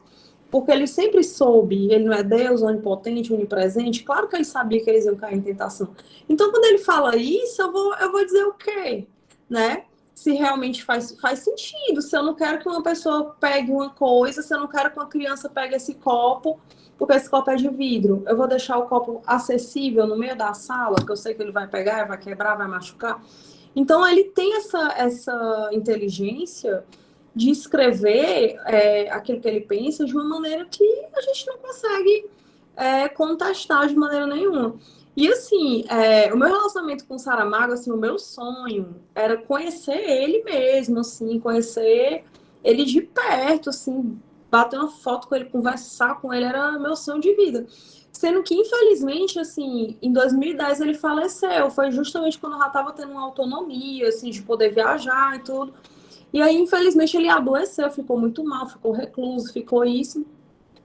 Porque ele sempre soube, ele não é Deus, onipotente, onipresente, claro que ele sabia que eles iam cair em tentação. Então, quando ele fala isso, eu vou dizer o quê? Né? Se realmente faz sentido, se eu não quero que uma pessoa pegue uma coisa, se eu não quero que uma criança pegue esse copo, porque esse copo é de vidro, eu vou deixar o copo acessível no meio da sala, que eu sei que ele vai pegar, vai quebrar, vai machucar. Então, ele tem essa inteligência de escrever aquilo que ele pensa de uma maneira que a gente não consegue contestar de maneira nenhuma. E, assim, o meu relacionamento com o Saramago, assim, o meu sonho era conhecer ele mesmo, assim, conhecer ele de perto, assim, bater uma foto com ele, conversar com ele, era meu sonho de vida. Sendo que, infelizmente, assim, em 2010 ele faleceu, foi justamente quando eu já estava tendo uma autonomia, assim, de poder viajar e tudo. E aí, infelizmente, ele adoeceu, ficou muito mal, ficou recluso, ficou isso.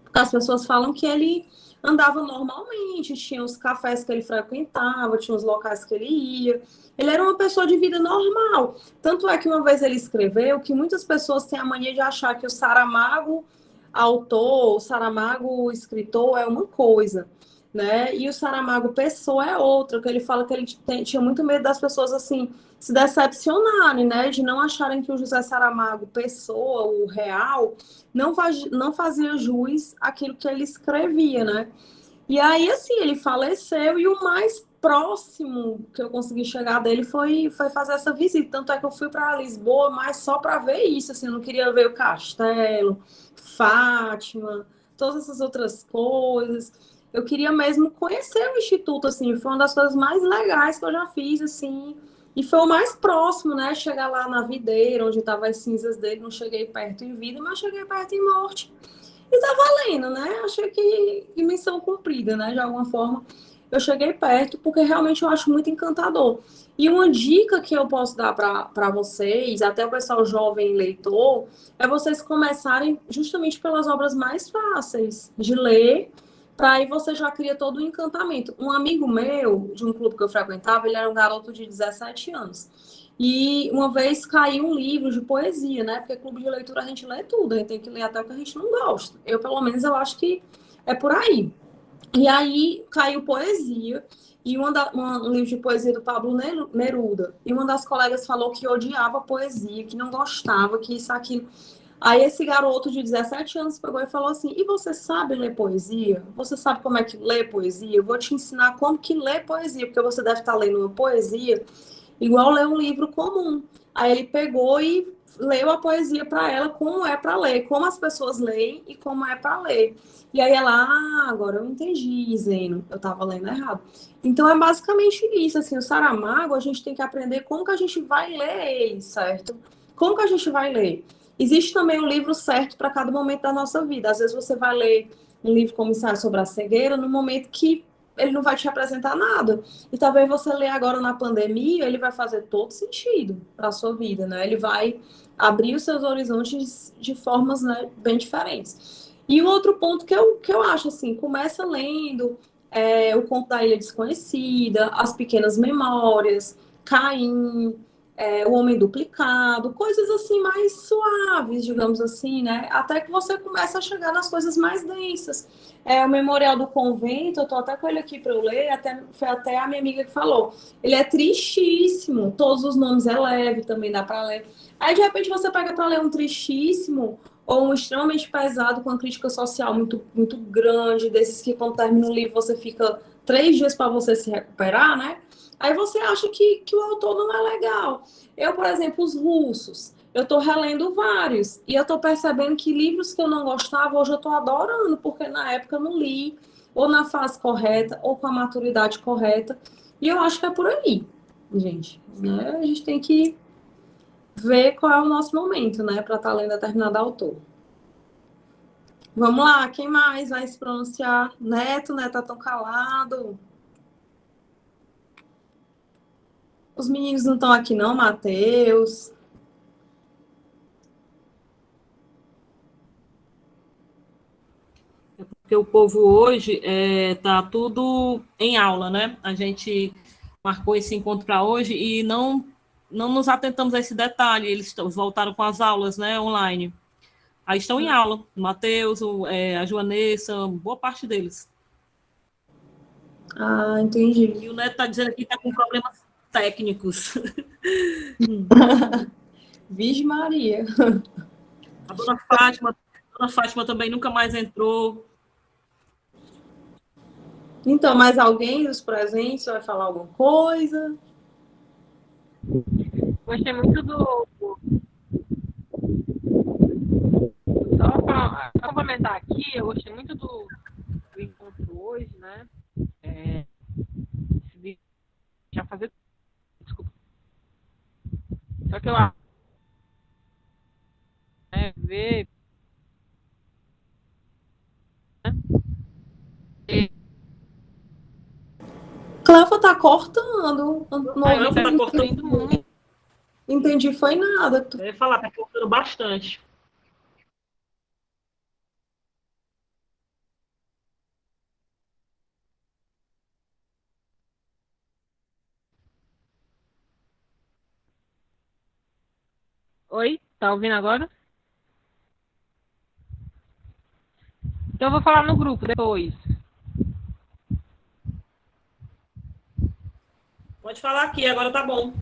Porque as pessoas falam que ele andava normalmente, tinha os cafés que ele frequentava, tinha os locais que ele ia. Ele era uma pessoa de vida normal. Tanto é que uma vez ele escreveu que muitas pessoas têm a mania de achar que o Saramago autor, o Saramago escritor é uma coisa, né? E o Saramago pessoa é outra, que ele fala que ele tinha muito medo das pessoas, assim, se decepcionarem, né? De não acharem que o José Saramago, pessoa, o real, não fazia jus àquilo que ele escrevia, né? E aí, assim, ele faleceu e o mais próximo que eu consegui chegar dele foi fazer essa visita. Tanto é que eu fui para Lisboa, mas só para ver isso, assim, eu não queria ver o castelo, Fátima, todas essas outras coisas. Eu queria mesmo conhecer o Instituto, assim, foi uma das coisas mais legais que eu já fiz, assim, e foi o mais próximo, né? Chegar lá na videira, onde estavam as cinzas dele, não cheguei perto em vida, mas cheguei perto em morte. E tá valendo, né? Achei que missão cumprida, né? De alguma forma. eu cheguei perto porque realmente eu acho muito encantador. E uma dica que eu posso dar para vocês, até o pessoal jovem leitor, é vocês começarem justamente pelas obras mais fáceis de ler, para aí você já cria todo o encantamento. Um amigo meu, de um clube que eu frequentava, ele era um garoto de 17 anos. E uma vez caiu um livro de poesia, né? Porque clube de leitura a gente lê tudo, a gente tem que ler até o que a gente não gosta. Eu, pelo menos, eu acho que é por aí. E aí caiu poesia, e um livro de poesia do Pablo Neruda. E uma das colegas falou que odiava poesia, que não gostava, que isso, aquilo. Aí esse garoto de 17 anos pegou e falou assim: e você sabe ler poesia? Você sabe como é que lê poesia? Eu vou te ensinar como que lê poesia, porque você deve estar lendo uma poesia igual ler um livro comum. Aí ele pegou e leu a poesia para ela, como é para ler, como as pessoas leem e como é para ler. E aí ela, agora eu entendi, Zeno, eu estava lendo errado. Então é basicamente isso, assim, o Saramago, a gente tem que aprender como que a gente vai ler ele, certo? Como que a gente vai ler? Existe também um livro certo para cada momento da nossa vida. Às vezes você vai ler um livro como Ensaio sobre a Cegueira no momento que ele não vai te representar nada. E talvez você ler agora na pandemia, ele vai fazer todo sentido para a sua vida, né? Ele vai abrir os seus horizontes de formas, né, bem diferentes. E o outro ponto que eu acho, assim, começa lendo O Conto da Ilha Desconhecida, As Pequenas Memórias, Caim, O Homem Duplicado, coisas assim mais suaves, digamos assim, né? Até que você começa a chegar nas coisas mais densas. O Memorial do Convento, eu tô até com ele aqui para eu ler, foi até a minha amiga que falou. Ele é tristíssimo, todos os nomes é leve, também dá para ler. Aí, de repente, você pega para ler um tristíssimo ou um extremamente pesado, com uma crítica social muito, muito grande, desses que, quando termina o livro, você fica 3 dias para você se recuperar, né? Aí você acha que o autor não é legal. Eu, por exemplo, os russos, eu estou relendo vários, e eu estou percebendo que livros que eu não gostava, hoje eu estou adorando, porque na época eu não li, ou na fase correta, ou com a maturidade correta, e eu acho que é por aí, gente. Né? A gente tem que ver qual é o nosso momento, né, para estar lendo determinado autor. Vamos lá, quem mais vai se pronunciar? Neto, né, tá tão calado. Os meninos não estão aqui não, Matheus. Porque o povo hoje está tudo em aula, né? A gente marcou esse encontro para hoje e não nos atentamos a esse detalhe. Eles voltaram com as aulas, né, online. Aí estão em aula. O Matheus, a Joanessa, boa parte deles. Ah, entendi. E o Neto está dizendo aqui que está com problemas técnicos. Vixe Maria. A dona Fátima também nunca mais entrou. Então, mais alguém dos presentes vai falar alguma coisa? Gostei muito do. Só para complementar aqui, eu gostei muito do encontro hoje, né? Já fazer. Desculpa. Só que eu acho. Ver. Clefa tá cortando. Não Está cortando muito. entendi, foi nada. Eu ia falar, está cortando bastante. Oi? Tá ouvindo agora? Então eu vou falar no grupo depois. Pode falar aqui, agora tá bom.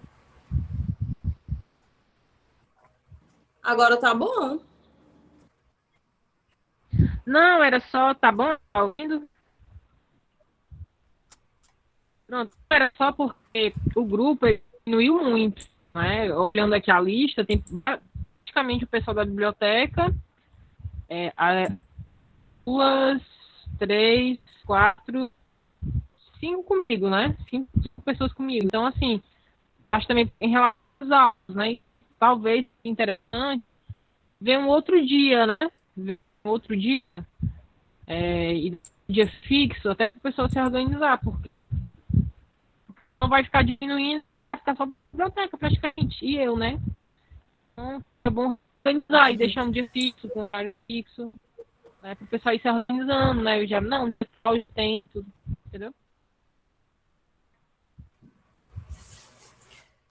Agora tá bom. Não, era só, tá bom? Tá ouvindo? Pronto, era só porque o grupo diminuiu muito, né? Olhando aqui a lista, tem praticamente o pessoal da biblioteca, 2, 3, 4, 5 comigo, né? 5 pessoas comigo. Então, assim, acho também em relação às aulas, né? Talvez interessante ver um outro dia, né? Ver um outro dia, e dia fixo, até para a pessoa se organizar, porque Então vai ficar diminuindo, vai ficar só a biblioteca praticamente. E eu, né? Então é bom organizar e deixar um dia fixo, com um horário fixo, né? Para o pessoal ir se organizando, né? Eu já, não, hoje tem tudo, entendeu?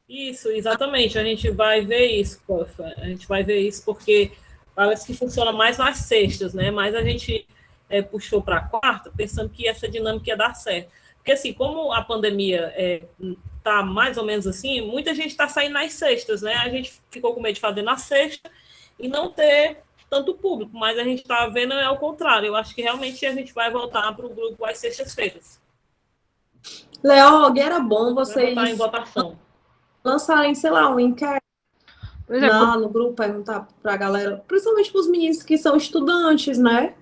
Isso, exatamente. A gente vai ver isso, Cofa. A gente vai ver isso porque parece que funciona mais nas sextas, né? Mas a gente puxou para a quarta, pensando que essa dinâmica ia dar certo. Porque, assim, como a pandemia está mais ou menos assim, muita gente está saindo nas sextas, né? A gente ficou com medo de fazer na sexta e não ter tanto público, mas a gente está vendo é o contrário. Eu acho que realmente a gente vai voltar para o grupo às sextas-feiras. Leog, era bom Vai vocês botar em votação. lançarem, sei lá, um enquete no grupo, perguntar para a galera, principalmente para os meninos que são estudantes, né?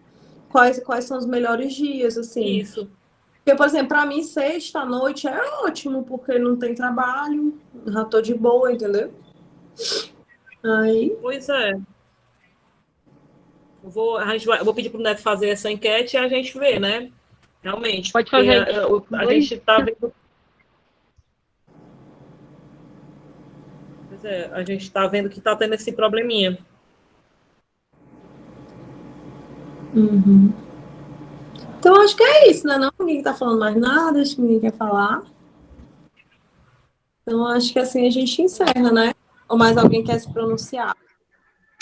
Quais são os melhores dias, assim. Isso. Porque, por exemplo, para mim, sexta-noite é ótimo, porque não tem trabalho, já tô de boa, entendeu? Aí... Pois é. Eu vou pedir para o Neto fazer essa enquete e a gente vê, né? Realmente. Pode fazer. A gente está vendo. Pois é, a gente está vendo que está tendo esse probleminha. Uhum. Então, acho que é isso, né? Não, ninguém tá falando mais nada, acho que ninguém quer falar. Então, acho que assim a gente encerra, né? Ou mais alguém quer se pronunciar?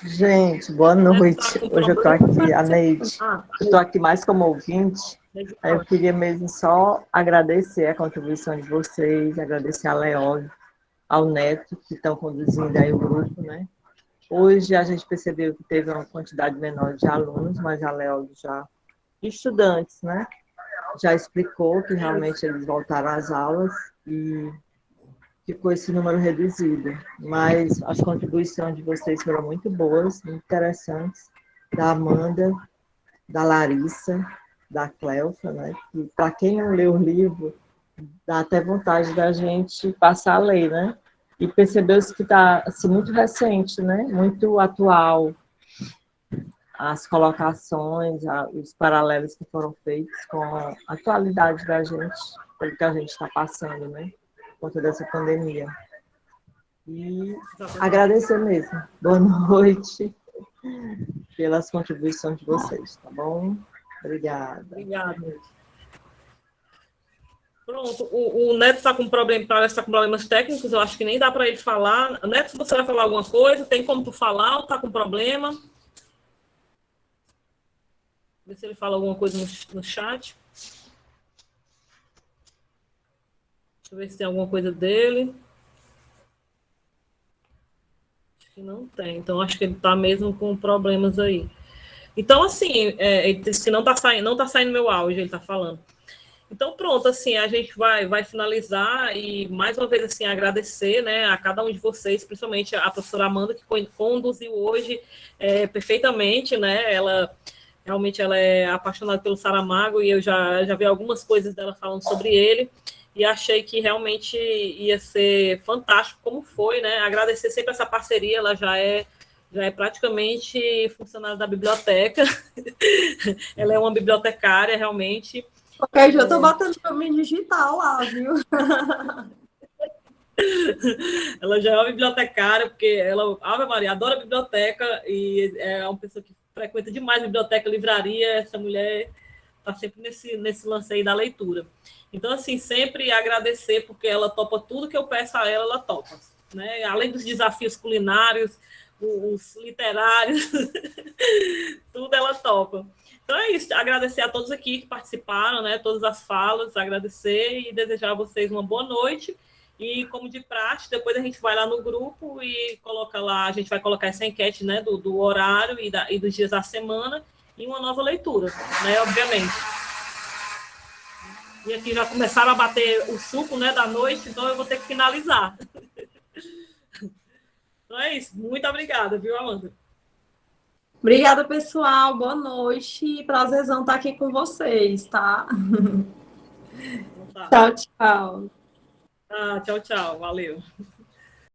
Gente, boa noite. Hoje eu tô aqui, a Neide. Eu tô aqui mais como ouvinte. Aí eu queria mesmo só agradecer a contribuição de vocês, agradecer a Leog, ao Neto, que estão conduzindo aí o grupo, né? Hoje a gente percebeu que teve uma quantidade menor de alunos, mas a Leog já... estudantes, né? Já explicou que realmente eles voltaram às aulas e ficou esse número reduzido. Mas as contribuições de vocês foram muito boas, muito interessantes, da Amanda, da Larissa, da Cleufa, né? Que para quem não leu o livro, dá até vontade da gente passar a ler, né? E percebeu-se que está assim, muito recente, né? Muito atual, as colocações, os paralelos que foram feitos com a atualidade da gente, pelo que a gente está passando, né? Por conta dessa pandemia. E agradecer mesmo. Boa noite pelas contribuições de vocês, tá bom? Obrigada. Obrigada. Pronto, o Neto está com parece que tá com problemas técnicos, eu acho que nem dá para ele falar. Neto, se você vai falar alguma coisa, tem como tu falar ou está com problema? Ver se ele fala alguma coisa no chat. Deixa eu ver se tem alguma coisa dele. Acho que não tem. Então, acho que ele está mesmo com problemas aí. Então, assim, ele disse que não está saindo meu áudio, ele está falando. Então, pronto, assim, a gente vai finalizar e, mais uma vez, assim, agradecer, né, a cada um de vocês, principalmente a professora Amanda, que conduziu hoje perfeitamente, né, realmente ela é apaixonada pelo Saramago e eu já vi algumas coisas dela falando sobre ele e achei que realmente ia ser fantástico como foi, né? Agradecer sempre essa parceria, ela já é praticamente funcionária da biblioteca. Ela é uma bibliotecária, realmente. Qualquer dia eu tô botando pra mim digital lá, viu? Ela já é uma bibliotecária, porque ela, Ave Maria, adora biblioteca e é uma pessoa que frequenta demais biblioteca, livraria. Essa mulher está sempre nesse lance aí da leitura. Então, assim, sempre agradecer, porque ela topa tudo que eu peço a ela topa, né? Além dos desafios culinários, os literários, tudo ela topa. Então é isso, agradecer a todos aqui que participaram, né? Todas as falas, agradecer e desejar a vocês uma boa noite. E, como de praxe, depois a gente vai lá no grupo e coloca lá, a gente vai colocar essa enquete, né, do horário e dos dias da semana e uma nova leitura, né, obviamente. E aqui já começaram a bater o suco, né, da noite, então eu vou ter que finalizar. Então é isso, muito obrigada, viu, Amanda? Obrigada, pessoal, boa noite, prazerzão estar aqui com vocês, tá? Então, tá. Tchau, tchau. Tchau, tchau, valeu.